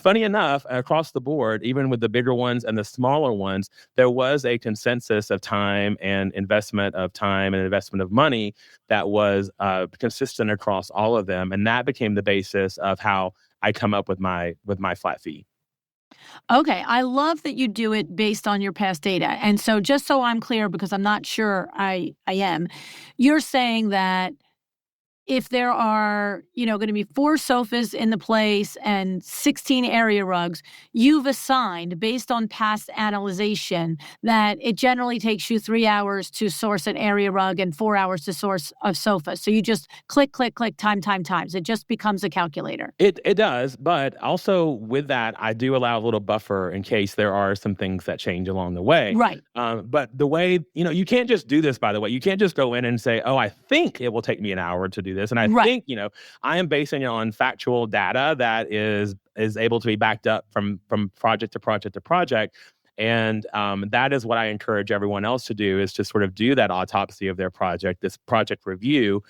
funny enough, across the board, even with the bigger ones and the smaller ones, there was a consensus of time and investment of money that was consistent across all of them. And that became the basis of how I come up with my flat fee. Okay, I love that you do it based on your past data. And so just so I'm clear, because I'm not sure I am, you're saying that if there are, going to be 4 sofas in the place and 16 area rugs, you've assigned based on past analyzation that it generally takes you 3 hours to source an area rug and 4 hours to source a sofa. So you just click, click, click, times. It just becomes a calculator. It does, but also with that, I do allow a little buffer in case there are some things that change along the way. Right. But the way, you can't just do this, by the way. You can't just go in and say, oh, I think it will take me an hour to do this. And I think, I am basing it on factual data that is able to be backed up from project to project to project. And that is what I encourage everyone else to do, is to sort of do that autopsy of their project, this project review,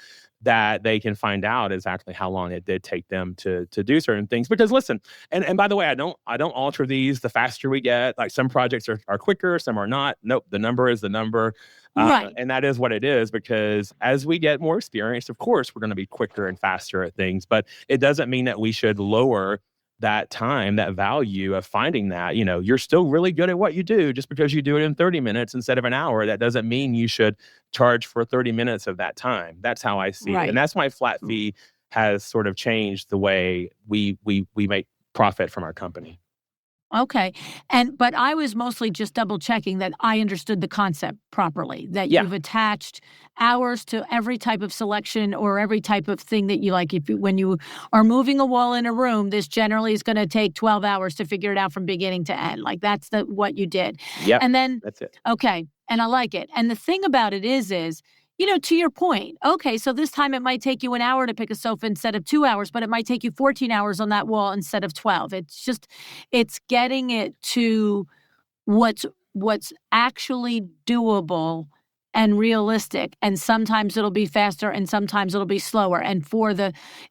that they can find out exactly how long it did take them to do certain things. Because listen, and by the way, I don't alter these the faster we get. Like, some projects are quicker, some are not. Nope, the number is the number. Right. And that is what it is, because as we get more experience, of course, we're going to be quicker and faster at things. But it doesn't mean that we should lower that time, that value of finding that. You're still really good at what you do. Just because you do it in 30 minutes instead of an hour, that doesn't mean you should charge for 30 minutes of that time. That's how I see it. And Right. that's why flat fee has sort of changed the way we make profit from our company. Okay. But I was mostly just double checking that I understood the concept properly, that Yeah. you've attached hours to every type of selection or every type of thing that you like. When you are moving a wall in a room, this generally is going to take 12 hours to figure it out from beginning to end. Like, that's what you did. Yep. And then, That's it. okay. And I like it. And the thing about it is, to your point, okay, so this time it might take you an hour to pick a sofa instead of 2 hours, but it might take you 14 hours on that wall instead of 12. It's getting it to what's actually doable and realistic. And sometimes it'll be faster and sometimes it'll be slower. And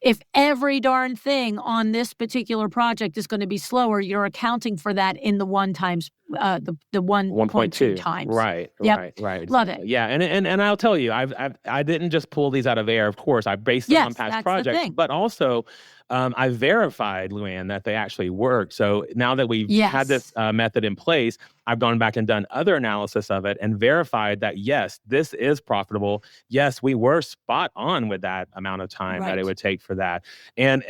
if every darn thing on this particular project is going to be slower, you're accounting for that in the 1.2 times. Right, Yep. right. Love Exactly. it. Yeah, and I'll tell you, I didn't just pull these out of air. Of course, I based them on Yes, past that's the projects, thing. but also I verified, LuAnn, that they actually work. So now that we've had this Yes. method in place, I've gone back and done other analysis of it and verified that yes, this is profitable. Yes, we were spot on with that amount of time that it Right. would take for that. And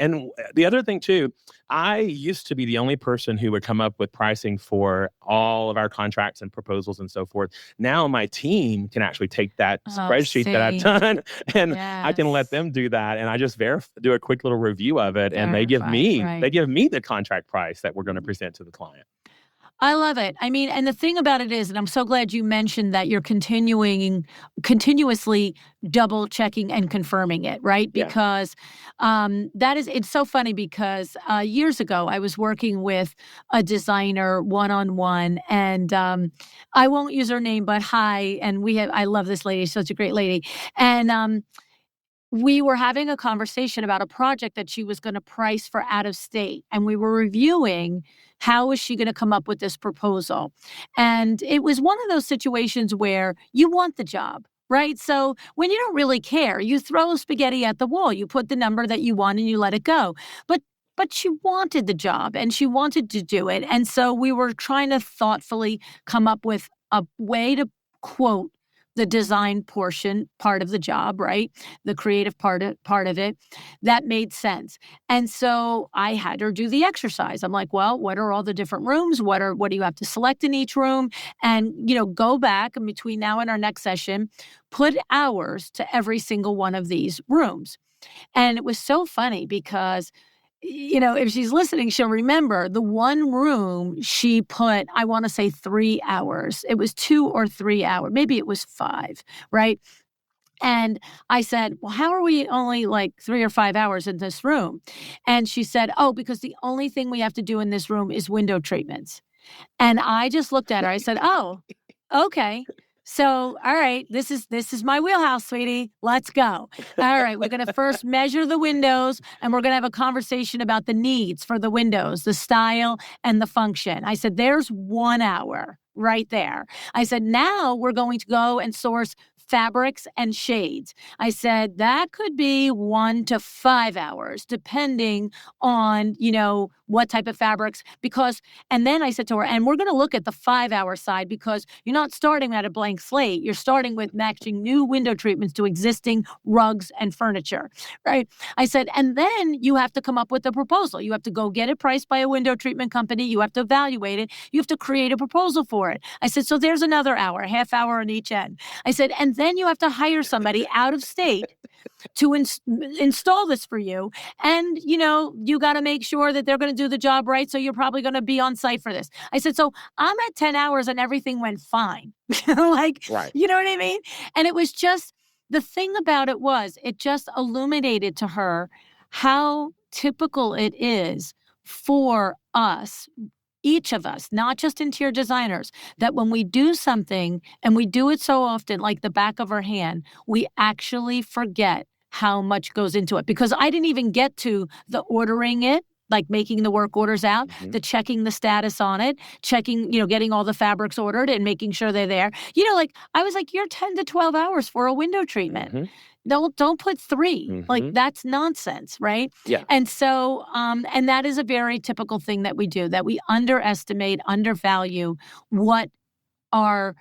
the other thing too, I used to be the only person who would come up with pricing for all of our contracts and proposals and so forth. Now my team can actually take that Oh, spreadsheet that I've see. done, and I can let Yes. them do that. And I just do a quick little review of it, and they give Verify. me Right. the contract price that we're going to present to the client. I love it. I mean, and the thing about it is, and I'm so glad you mentioned that you're continuously double checking and confirming it, right? Yeah. Because it's so funny because years ago I was working with a designer one-on-one, and I won't use her name, but hi, and I love this lady, she's such a great lady. And we were having a conversation about a project that she was going to price for out of state, and we were reviewing how was she going to come up with this proposal. And it was one of those situations where you want the job, right? So when you don't really care, you throw spaghetti at the wall, you put the number that you want and you let it go. But she wanted the job and she wanted to do it. And so we were trying to thoughtfully come up with a way to quote the design part of the job, right? The creative part of it that made sense. And so I had her do the exercise. I'm like, well, what are all the different rooms? What do you have to select in each room? And, go back in between now and our next session, put hours to every single one of these rooms. And it was so funny because, if she's listening, she'll remember the one room she put, I want to say 3 hours. It was 2 or 3 hours. Maybe it was 5, right? And I said, well, how are we only like 3 or 5 hours in this room? And she said, oh, because the only thing we have to do in this room is window treatments. And I just looked at her. I said, oh, okay. So, all right, this is my wheelhouse, sweetie. Let's go. All right, we're going to first measure the windows, and we're going to have a conversation about the needs for the windows, the style and the function. I said, there's 1 hour right there. I said, now we're going to go and source fabrics and shades. I said, that could be 1 to 5 hours, depending on, what type of fabrics, and then I said to her, and we're going to look at the 5-hour side because you're not starting at a blank slate. You're starting with matching new window treatments to existing rugs and furniture, right? I said, and then you have to come up with a proposal. You have to go get it priced by a window treatment company. You have to evaluate it. You have to create a proposal for it. I said, so there's another hour, half hour on each end. I said, and then you have to hire somebody out of state to install this for you. And, you got to make sure that they're going to do the job right. So you're probably going to be on site for this. I said, so I'm at 10 hours and everything went fine. Like, Right. you know what I mean? And it was just, the thing about it just illuminated to her how typical it is for us each of us, not just interior designers, that when we do something and we do it so often, like the back of our hand, we actually forget how much goes into it. Because I didn't even get to the ordering it, like making the work orders out, Mhm. the checking the status on it, checking, getting all the fabrics ordered and making sure they're there. Like I was like, you're 10 to 12 hours for a window treatment. Mhm. Don't put 3. Like Mhm. that's nonsense, right? Yeah. And so, and that is a very typical thing that we do, that we underestimate, undervalue what our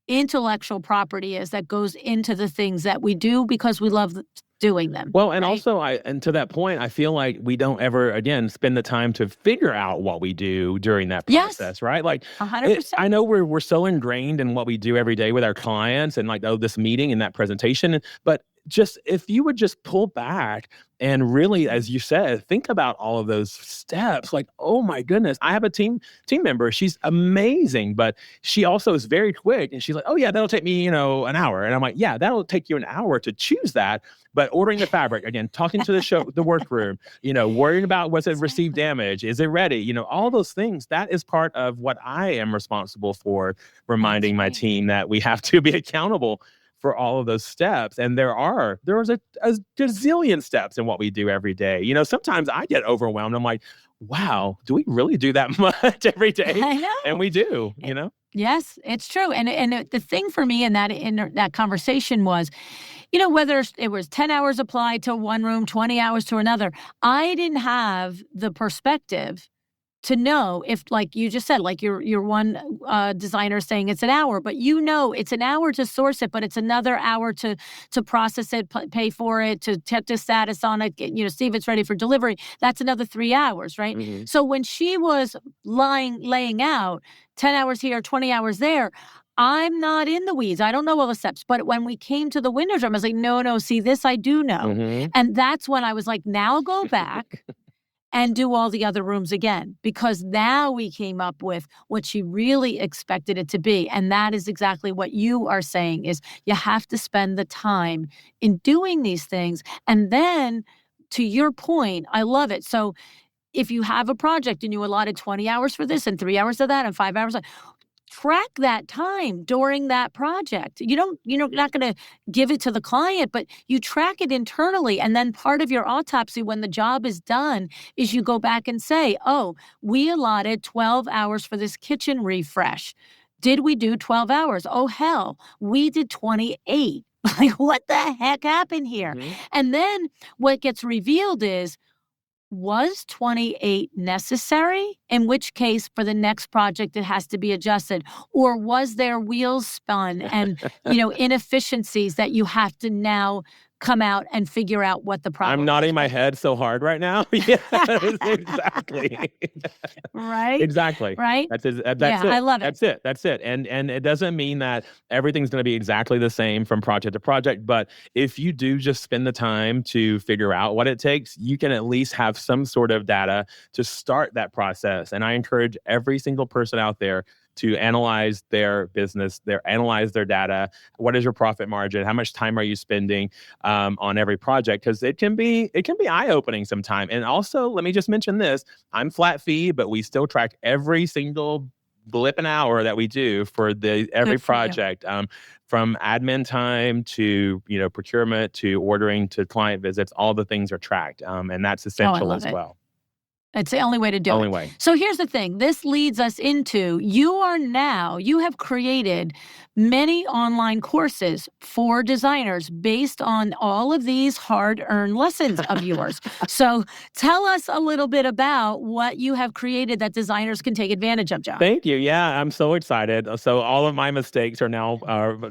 intellectual property is that goes into the things that we do because we love doing them, Well, and right? also and to that point, I feel like we don't ever again spend the time to figure out what we do during that Yes, process, right? Like I 100%. know we're so ingrained in what we do every day with our clients and like, oh, this meeting and that presentation, but just if you would just pull back and really, as you said, think about all of those steps, like, oh my goodness, I have a team member. She's amazing, but she also is very quick. And she's like, oh yeah, that'll take me, an hour. And I'm like, yeah, that'll take you an hour to choose that. But ordering the fabric, again, talking to the workroom, worrying about was it received Exactly. damage? Is it ready? All those things, that is part of what I am responsible for, That's reminding my right. team that we have to be accountable for all of those steps. And there was a gazillion steps in what we do every day. Sometimes I get overwhelmed. I'm like, wow, do we really do that much every day? I And know. we do, It Yes, it's true, and the thing for me in that conversation was, whether it was 10 hours applied to one room, 20 hours to another, I didn't have the perspective to know if, like you just said, like your one designer saying it's an hour, but it's an hour to source it, but it's another hour to process it, pay for it, to check the status on it, see if it's ready for delivery. That's another 3 hours, right? hmm So when she was laying out 10 hours here, 20 hours there. I'm not in the weeds. I don't know all the steps. But when we came to the windows room, I was like, no, no, see, this I do know. hmm And that's when I was like, now go back and do all the other rooms again, because now we came up with what she really expected it to be. And that is exactly what you are saying, is you have to spend the time in doing these things. And then, to your point, I love it. So if you have a project and you allotted 20 hours for this and 3 hours of that and 5 hours, track that time during that project. You're not going to give it to the client, but you track it internally. And then part of your autopsy when the job is done is you go back and say, oh, we allotted 12 hours for this kitchen refresh. Did we do 12 hours? Oh, hell, we did 28. Like, what the heck happened here? hmm And then what gets revealed is, was 28 necessary? In which case, for the next project, it has to be adjusted. Or was there wheels spun and, inefficiencies that you have to now come out and figure out what the I'm problem was, nodding my right? head so hard right now. Yes, exactly. Right? Exactly. Right? That's Yeah, I it. love it. That's it. And it doesn't mean that everything's gonna be exactly the same from project to project, but if you do just spend the time to figure out what it takes, you can at least have some sort of data to start that process. And I encourage every single person out there to analyze their business, analyze their data. What is your profit margin? How much time are you spending on every project? Because it can be eye opening sometime. And also, let me just mention this: I'm flat fee, but we still track every single blip an hour that we do for the every Good for you. project, from admin time to procurement to ordering to client visits. All the things are tracked, and that's Oh, I essential love as it. well. It's the only way to do Only it. way. So here's the thing. This leads us into, you have created many online courses for designers based on all of these hard-earned lessons of yours. So tell us a little bit about what you have created that designers can take advantage of, John. Thank you. Yeah, I'm so excited. So all of my mistakes are now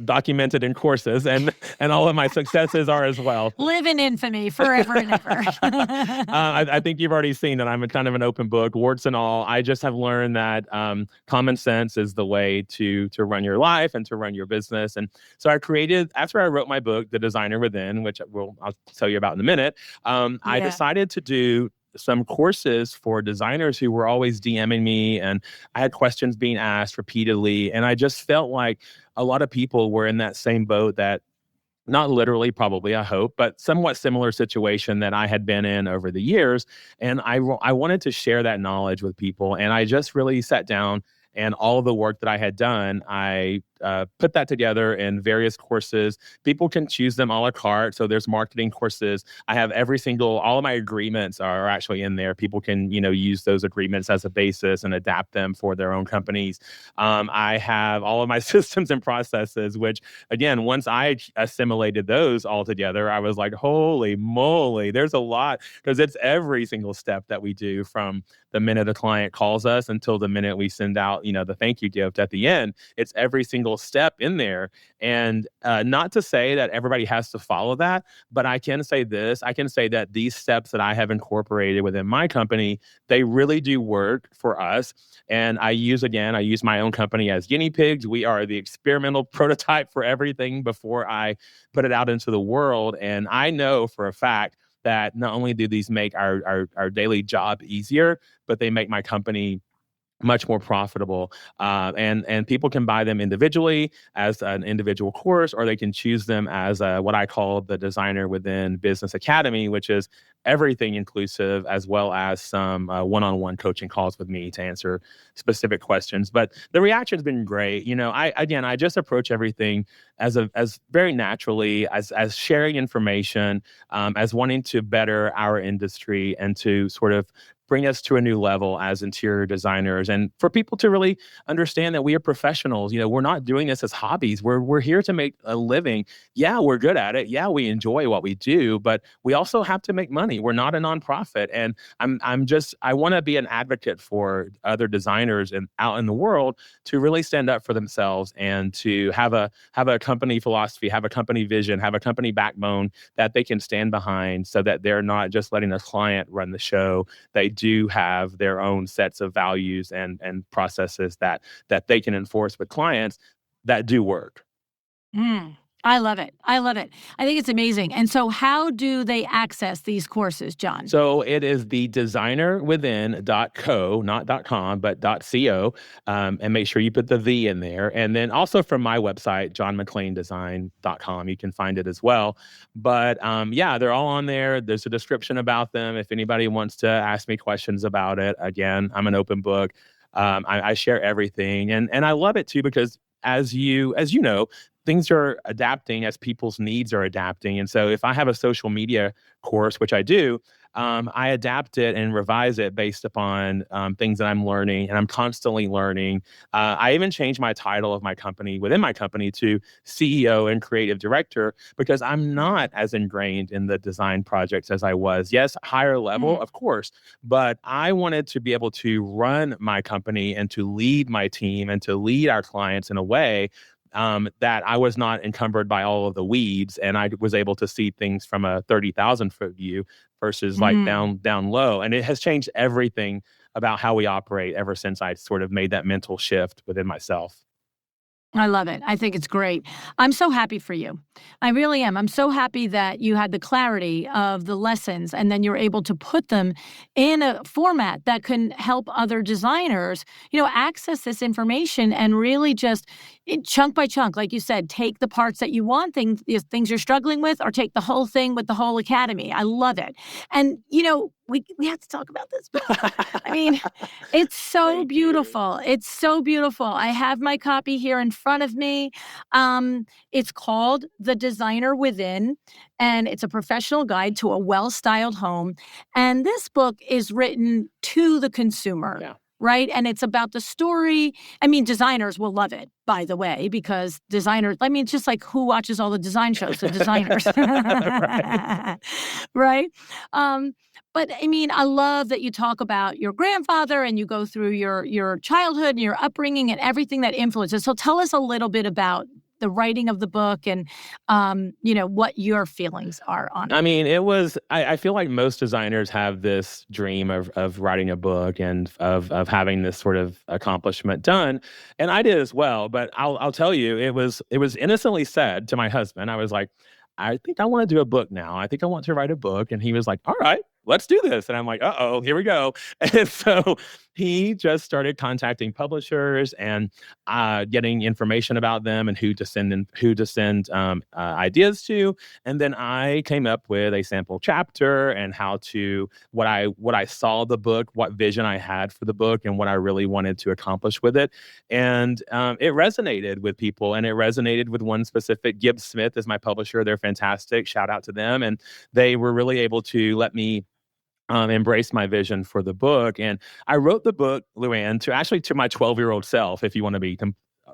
documented in courses, and all of my successes are as well. Live in infamy forever and ever. I think you've already seen that I'm a kind of an open book, warts and all. I just have learned that common sense is the way to run your life and to run your business. And so I created, after I wrote my book, The Designer Within, which I'll tell you about in a minute. I Yeah. decided to do some courses for designers who were always DMing me, and I had questions being asked repeatedly. And I just felt like a lot of people were in that same boat, that not literally, probably, I hope, but somewhat similar situation that I had been in over the years. And I wanted to share that knowledge with people. And I just really sat down and all of the work that I had done, I put that together in various courses. People can choose them a la carte. So there's marketing courses. I have all of my agreements are actually in there. People can, use those agreements as a basis and adapt them for their own companies. I have all of my systems and processes, which again, once I assimilated those all together, I was like, holy moly, there's a lot because it's every single step that we do from the minute a client calls us until the minute we send out, the thank you gift at the end. It's every single step in there. And not to say that everybody has to follow that, but I can say this. I can say that these steps that I have incorporated within my company, they really do work for us. And I use my own company as guinea pigs. We are the experimental prototype for everything before I put it out into the world. And I know for a fact that not only do these make our daily job easier, but they make my company much more profitable. And people can buy them individually as an individual course, or they can choose them as what I call the Designer Within Business Academy, which is everything inclusive, as well as some one-on-one coaching calls with me to answer specific questions. But the reaction's been great. I just approach everything as very naturally as sharing information, as wanting to better our industry and to sort of bring us to a new level as interior designers, and for people to really understand that we are professionals. We're not doing this as hobbies. We're here to make a living. Yeah, we're good at it. Yeah, we enjoy what we do, but we also have to make money. We're not a nonprofit. And I want to be an advocate for other designers and out in the world to really stand up for themselves and to have a company philosophy, have a company vision, have a company backbone that they can stand behind, so that they're not just letting a client run the show. They do have their own sets of values and processes that they can enforce with clients that do work. Mm, I love it. I love it. I think it's amazing. And so, how do they access these courses, John? So it is the designerwithin.co, not .com, but .co. And make sure you put the V in there. And then also from my website, johnmcclaindesign.com, you can find it as well. But yeah, they're all on there. There's a description about them. If anybody wants to ask me questions about it, again, I'm an open book. I share everything. And I love it too, because as you know, things are adapting as people's needs are adapting. And so if I have a social media course, which I do, I adapt it and revise it based upon things that I'm learning, and I'm constantly learning. I even changed my title of my company within my company to CEO and creative director, because I'm not as ingrained in the design projects as I was. Yes, higher level, Mm, of course, but I wanted to be able to run my company and to lead my team and to lead our clients in a way that I was not encumbered by all of the weeds, and I was able to see things from a 30,000-foot view versus like mm. down low. And it has changed everything about how we operate ever since I sort of made that mental shift within myself. I love it. I think it's great. I'm so happy for you. I really am. I'm so happy that you had the clarity of the lessons and then you're able to put them in a format that can help other designers, access this information and really just chunk by chunk, like you said, take the parts that you want, things you're struggling with, or take the whole thing with the whole academy. I love it. And, we have to talk about this book. I mean, it's so Thank you. beautiful. It's so beautiful. I have my copy here in front of me. It's called The Designer Within, and it's a professional guide to a well-styled home. And this book is written to the consumer. Yeah. Right. And it's about the story. I mean, designers will love it, by the way, because it's just like who watches all the design shows? The designers. Right. Right. Um, but I mean, I love that you talk about your grandfather and you go through your childhood and your upbringing and everything that influences. So tell us a little bit about the writing of the book and what your feelings are on it. I mean, I feel like most designers have this dream of writing a book and of having this sort of accomplishment done. And I did as well. But I'll tell you, it was innocently said to my husband. I was like, I think I want to do a book now. I think I want to write a book. And he was like, all right, let's do this. And I'm like, uh-oh, here we go. And so he just started contacting publishers and getting information about them and who to send ideas to. And then I came up with a sample chapter and what I saw the book, what vision I had for the book, and what I really wanted to accomplish with it. And it resonated with people, and it resonated with one specific. Gibbs Smith is my publisher. They're fantastic. Shout out to them. And they were really able to let me embrace my vision for the book. And I wrote the book, LuAnn, to my 12-year-old self, if you want to be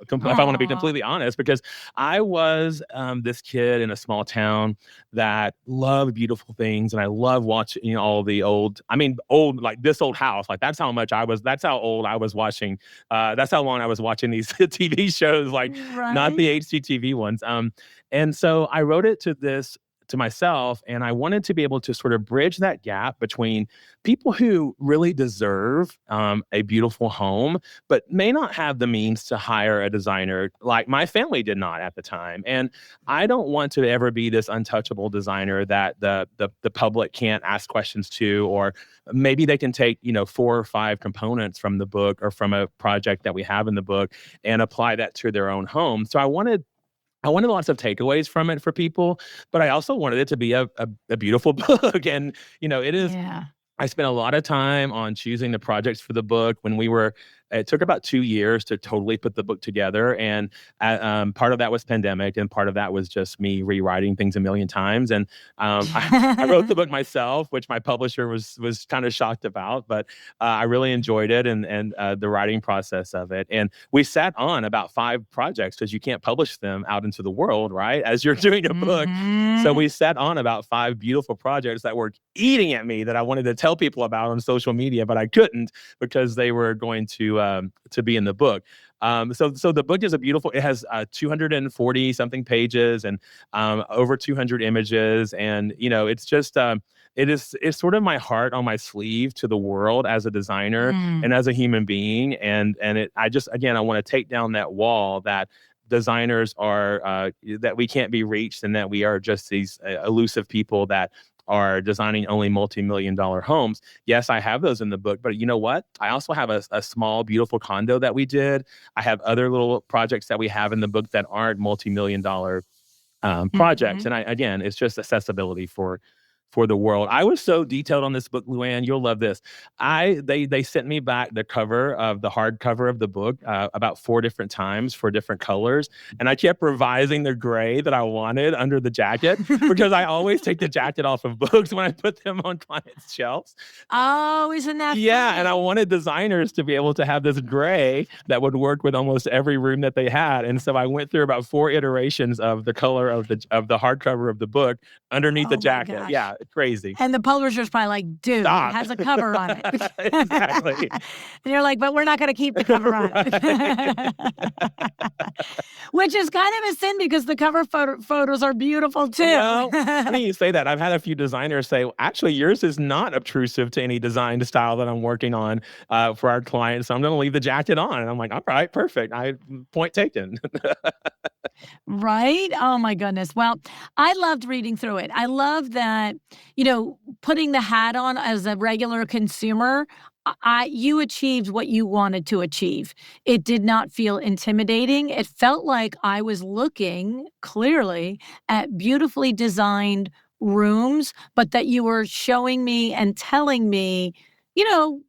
if I want to be Aw. completely honest, because I was this kid in a small town that loved beautiful things, and I love watching all the old, like this old house. Like that's how old I was watching. That's how long I was watching these TV shows, like not Right? the HGTV ones. And so I wrote it to myself, and I wanted to be able to sort of bridge that gap between people who really deserve a beautiful home, but may not have the means to hire a designer like my family did not at the time. And I don't want to ever be this untouchable designer that the public can't ask questions to, or maybe they can take 4 or 5 components from the book or from a project that we have in the book and apply that to their own home. So I wanted lots of takeaways from it for people, but I also wanted it to be a beautiful book. And, it is, Yeah. I spent a lot of time on choosing the projects for the book. It took about 2 years to totally put the book together. And part of that was pandemic, and part of that was just me rewriting things a million times. And I wrote the book myself, which my publisher was kind of shocked about, but I really enjoyed it and the writing process of it. And we sat on about 5 projects because you can't publish them out into the world, right? As you're doing a book. So Mhm. we sat on about 5 beautiful projects that were eating at me that I wanted to tell people about on social media, but I couldn't because they were going to be in the book. So the book is it has 240 something pages and over 200 images. And, it's sort of my heart on my sleeve to the world as a designer Mm. and as a human being. I want to take down that wall that designers are that we can't be reached, and that we are just these elusive people that are designing only multi-million dollar homes. Yes, I have those in the book, but you know what? I also have a small, beautiful condo that we did. I have other little projects that we have in the book that aren't multi-million dollar projects. Mhm. And again, it's just accessibility for the world. I was so detailed on this book, LuAnn. You'll love this. They sent me back the cover of the hardcover of the book about 4 different times for different colors, and I kept revising the gray that I wanted under the jacket because I always take the jacket off of books when I put them on clients' shelves. Oh, isn't that Yeah, and I funny? wanted designers to be able to have this gray that would work with almost every room that they had. And so I went through about 4 iterations of the color of the hardcover of the book underneath the Oh my jacket. gosh. Yeah, crazy. And the publisher's probably like, "Dude, it Stop. has a cover on it." Exactly. And you're like, "But we're not gonna keep the cover on Right. it." Which is kind of a sin because the cover photos are beautiful too. Well, funny you say that. I've had a few designers say, "Well, actually, yours is not obtrusive to any design style that I'm working on for our clients. So I'm going to leave the jacket on." And I'm like, "All right, perfect. Point taken." Right? Oh my goodness. Well, I loved reading through it. I love that, putting the hat on as a regular consumer, you achieved what you wanted to achieve. It did not feel intimidating. It felt like I was looking clearly at beautifully designed rooms, but that you were showing me and telling me, you know,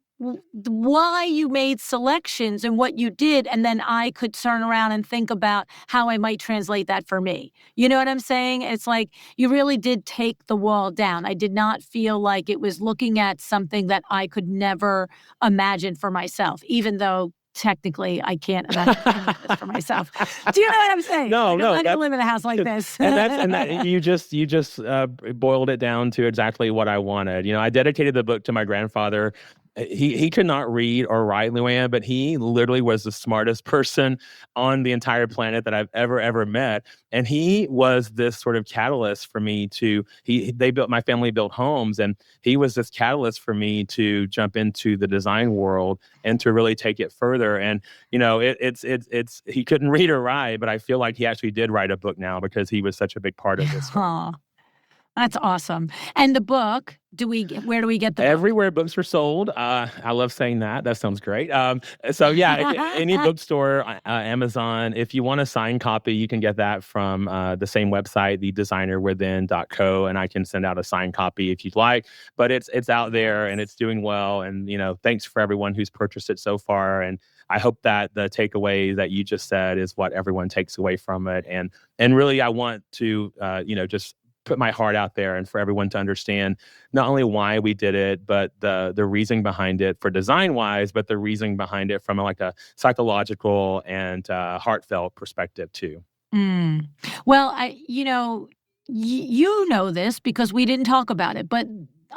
why you made selections and what you did, and then I could turn around and think about how I might translate that for me. You know what I'm saying? It's like you really did take the wall down. I did not feel like it was looking at something that I could never imagine for myself, even though technically I can't imagine any of this for myself. Do you know what I'm saying? No, Like, I'm no, not gonna live in a house like this. and you just boiled it down to exactly what I wanted. I dedicated the book to my grandfather. He could not read or write, LuAnn, but he literally was the smartest person on the entire planet that I've ever met. And he was this sort of catalyst for me to my family built homes, and he was this catalyst for me to jump into the design world and to really take it further. And it's he couldn't read or write, but I feel like he actually did write a book now because he was such a big part of this one. Aw. That's awesome. And the book, where do we get the book? Everywhere books are sold. I love saying that. That sounds great. So yeah, any bookstore, Amazon. If you want a signed copy, you can get that from the same website, thedesignerwithin.co, and I can send out a signed copy if you'd like. But it's out there and it's doing well. And thanks for everyone who's purchased it so far. And I hope that the takeaway that you just said is what everyone takes away from it. And really, I want to just put my heart out there and for everyone to understand not only why we did it, but the reason behind it for design wise, but the reason behind it from like a psychological and heartfelt perspective too. Mm. Well, you know this because we didn't talk about it, but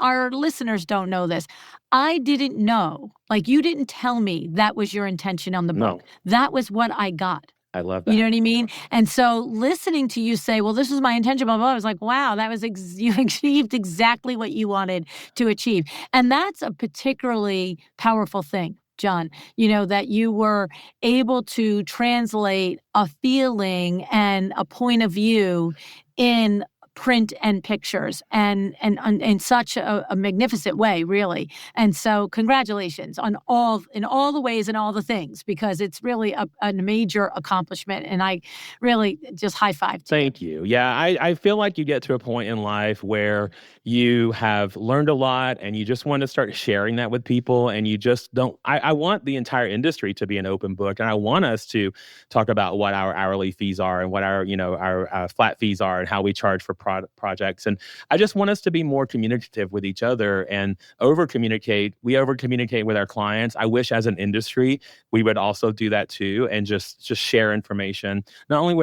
our listeners don't know this. I didn't know, like you didn't tell me that was your intention on the book. No. That was what I got. I love that. You know what I mean? And so listening to you say, well, this is my intention, blah, blah, blah, I was like, wow, that was you achieved exactly what you wanted to achieve. And that's a particularly powerful thing, John, that you were able to translate a feeling and a point of view in print and pictures and in such a magnificent way, really. And so congratulations in all the ways and all the things, because it's really a major accomplishment. And I really just high five to Thank you. Yeah, I feel like you get to a point in life where you have learned a lot and you just want to start sharing that with people. And you just don't, I want the entire industry to be an open book. And I want us to talk about what our hourly fees are and what our flat fees are and how we charge for projects. And I just want us to be more communicative with each other and over communicate. We over communicate with our clients. I wish as an industry, we would also do that too. And just share information, not only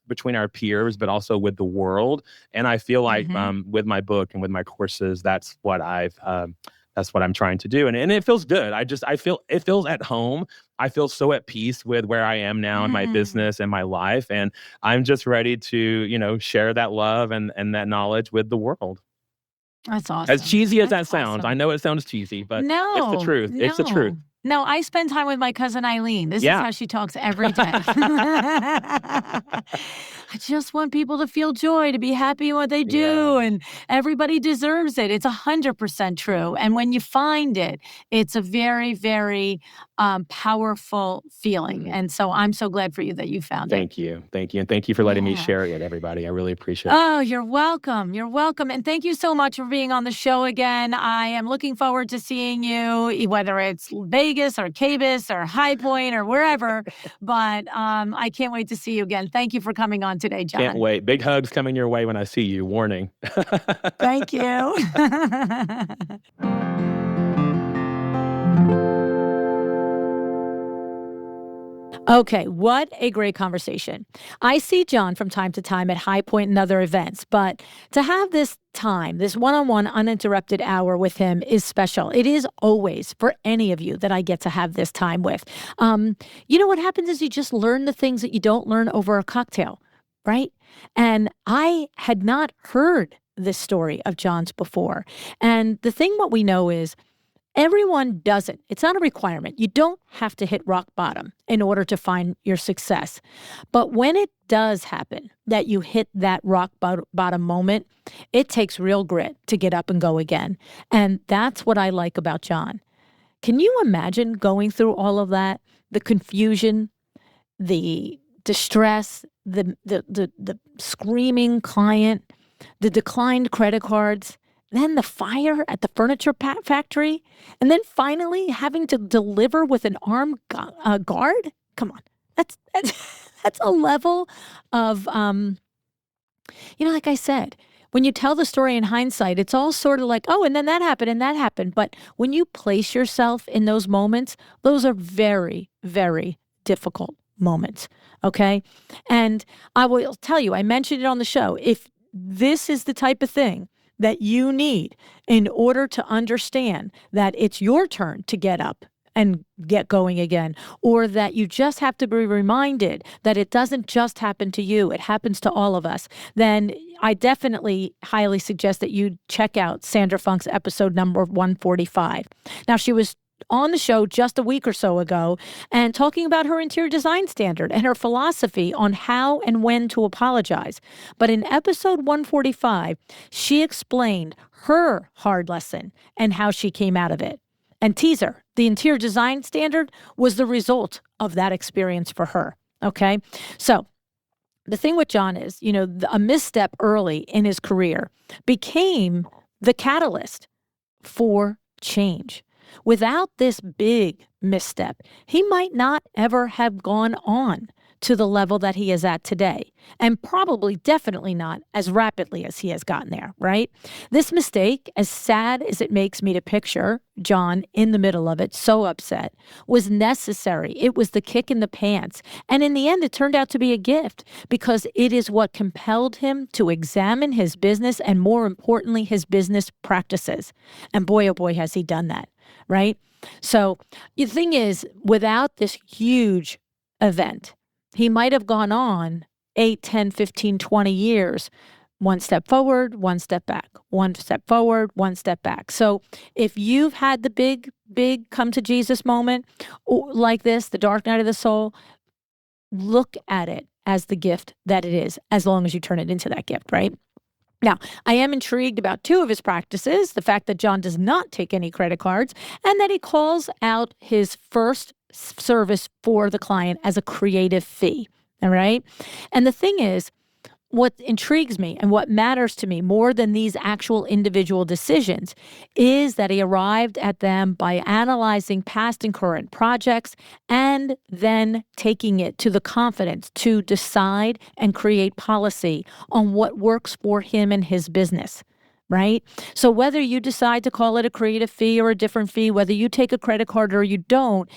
between our peers, but also with the world. And I feel like with my book and with my courses, that's what I'm trying to do. And it feels good. I feel it feels at home. I feel so at peace with where I am now in my business and my life. And I'm just ready to, share that love and that knowledge with the world. That's awesome. As cheesy as that sounds, I know it sounds cheesy, but it's the truth. No. It's the truth. No, I spend time with my cousin Eileen. This is how she talks every day. I just want people to feel joy, to be happy in what they do, and everybody deserves it. It's 100% true. And when you find it, it's a very, very powerful feeling. And so I'm so glad for you that you found it. Thank you. And thank you for letting me share it, everybody. I really appreciate it. Oh, you're welcome. You're welcome. And thank you so much for being on the show again. I am looking forward to seeing you, whether it's Vegas or Cabus or High Point or wherever. But I can't wait to see you again. Thank you for coming on today, John. Can't wait. Big hugs coming your way when I see you. Warning. Thank you. Okay, what a great conversation. I see John from time to time at High Point and other events, but to have this time, this one-on-one uninterrupted hour with him is special. It is always for any of you that I get to have this time with. What happens is you just learn the things that you don't learn over a cocktail, right? And I had not heard this story of John's before. And the thing what we know is everyone doesn't. It's not a requirement. You don't have to hit rock bottom in order to find your success. But when it does happen that you hit that rock bottom moment, it takes real grit to get up and go again. And that's what I like about John. Can you imagine going through all of that? The confusion, the distress, the screaming client, the declined credit cards, then the fire at the furniture factory, and then finally having to deliver with an armed guard? Come on. That's a level of, like I said, when you tell the story in hindsight, it's all sort of like, oh, and then that happened and that happened. But when you place yourself in those moments, those are very, very difficult moments, okay? And I will tell you, I mentioned it on the show, if this is the type of thing that you need in order to understand that it's your turn to get up and get going again, or that you just have to be reminded that it doesn't just happen to you, it happens to all of us, then I definitely highly suggest that you check out Sandra Funk's episode number 145. Now, she was on the show just a week or so ago and talking about her interior design standard and her philosophy on how and when to apologize. But in episode 145, she explained her hard lesson and how she came out of it. And teaser, the interior design standard was the result of that experience for her. Okay. So the thing with John is, a misstep early in his career became the catalyst for change. Without this big misstep, he might not ever have gone on to the level that he is at today, and probably definitely not as rapidly as he has gotten there, right? This mistake, as sad as it makes me to picture John in the middle of it, so upset, was necessary. It was the kick in the pants. And in the end, it turned out to be a gift because it is what compelled him to examine his business and, more importantly, his business practices. And boy, oh boy, has he done that, right? So the thing is, without this huge event, he might have gone on 8, 10, 15, 20 years, one step forward, one step back, one step forward, one step back. So if you've had the big come to Jesus moment like this, the dark night of the soul, look at it as the gift that it is, as long as you turn it into that gift, right? Now, I am intrigued about 2 of his practices, the fact that John does not take any credit cards and that he calls out his first service for the client as a creative fee, all right? And the thing is, what intrigues me and what matters to me more than these actual individual decisions is that he arrived at them by analyzing past and current projects and then taking it to the confidence to decide and create policy on what works for him and his business. Right? So whether you decide to call it a creative fee or a different fee, whether you take a credit card or you don't,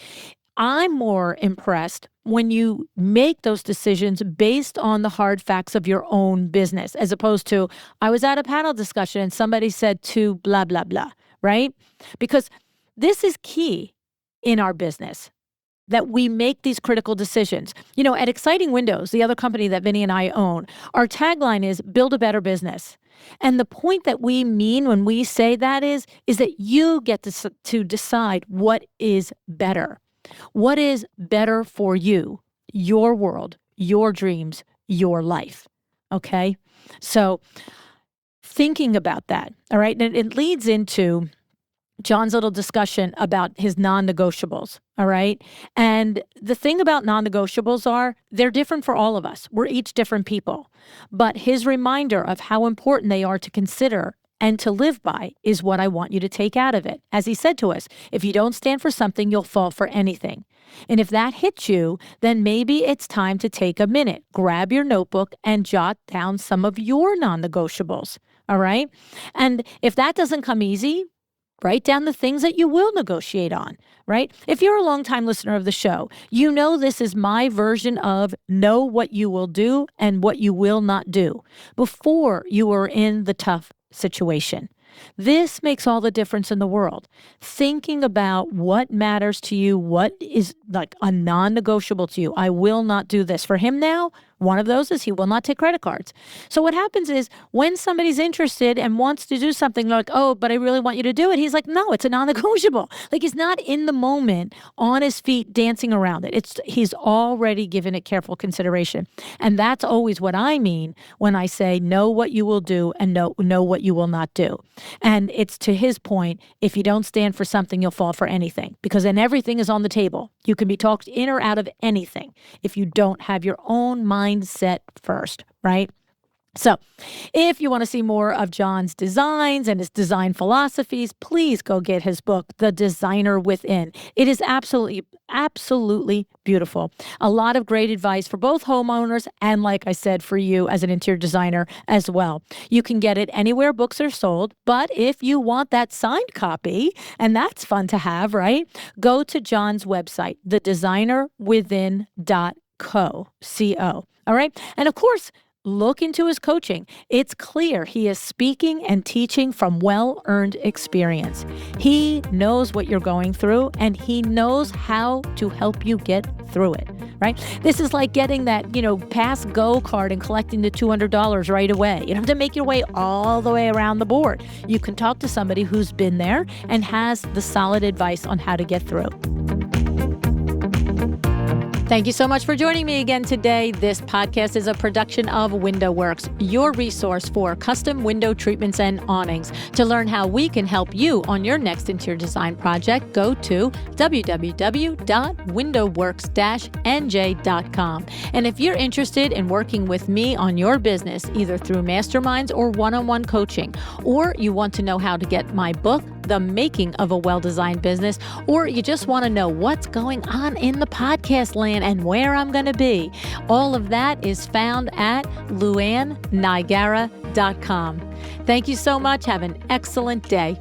I'm more impressed when you make those decisions based on the hard facts of your own business, as opposed to, I was at a panel discussion and somebody said to blah, blah, blah, right? Because this is key in our business, that we make these critical decisions. At Exciting Windows, the other company that Vinny and I own, our tagline is build a better business. And the point that we mean when we say that is that you get to decide what is better. What is better for you, your world, your dreams, your life? Okay? So thinking about that, all right? And it leads into John's little discussion about his non-negotiables, all right? And the thing about non-negotiables are they're different for all of us. We're each different people. But his reminder of how important they are to consider and to live by is what I want you to take out of it. As he said to us, if you don't stand for something, you'll fall for anything. And if that hits you, then maybe it's time to take a minute, grab your notebook and jot down some of your non-negotiables, all right? And if that doesn't come easy, write down the things that you will negotiate on, right? If you're a longtime listener of the show, you know this is my version of know what you will do and what you will not do before you are in the tough situation. This makes all the difference in the world. Thinking about what matters to you, what is like a non-negotiable to you. I will not do this. For him now, one of those is he will not take credit cards. So what happens is when somebody's interested and wants to do something like, oh, but I really want you to do it. He's like, no, it's a non-negotiable. Like he's not in the moment on his feet dancing around it. He's already given it careful consideration. And that's always what I mean when I say know what you will do and know what you will not do. And it's to his point, if you don't stand for something, you'll fall for anything because then everything is on the table. You can be talked in or out of anything if you don't have your own mindset first, right? So if you want to see more of John's designs and his design philosophies, please go get his book, The Designer Within. It is absolutely beautiful. A lot of great advice for both homeowners and, like I said, for you as an interior designer as well. You can get it anywhere books are sold, but if you want that signed copy, and that's fun to have, right? Go to John's website, thedesignerwithin.co. All right. And of course, look into his coaching. It's clear he is speaking and teaching from well-earned experience. He knows what you're going through, and he knows how to help you get through it, right? This is like getting that, pass go card and collecting the $200 right away. You don't have to make your way all the way around the board. You can talk to somebody who's been there and has the solid advice on how to get through. Thank you so much for joining me again today. This podcast is a production of WindowWorks, your resource for custom window treatments and awnings. To learn how we can help you on your next interior design project, go to www.windowworks-nj.com. And if you're interested in working with me on your business, either through masterminds or one-on-one coaching, or you want to know how to get my book, The Making of a Well-Designed Business, or you just want to know what's going on in the podcast land and where I'm going to be, all of that is found at LuAnn Nigara.com. Thank you so much. Have an excellent day.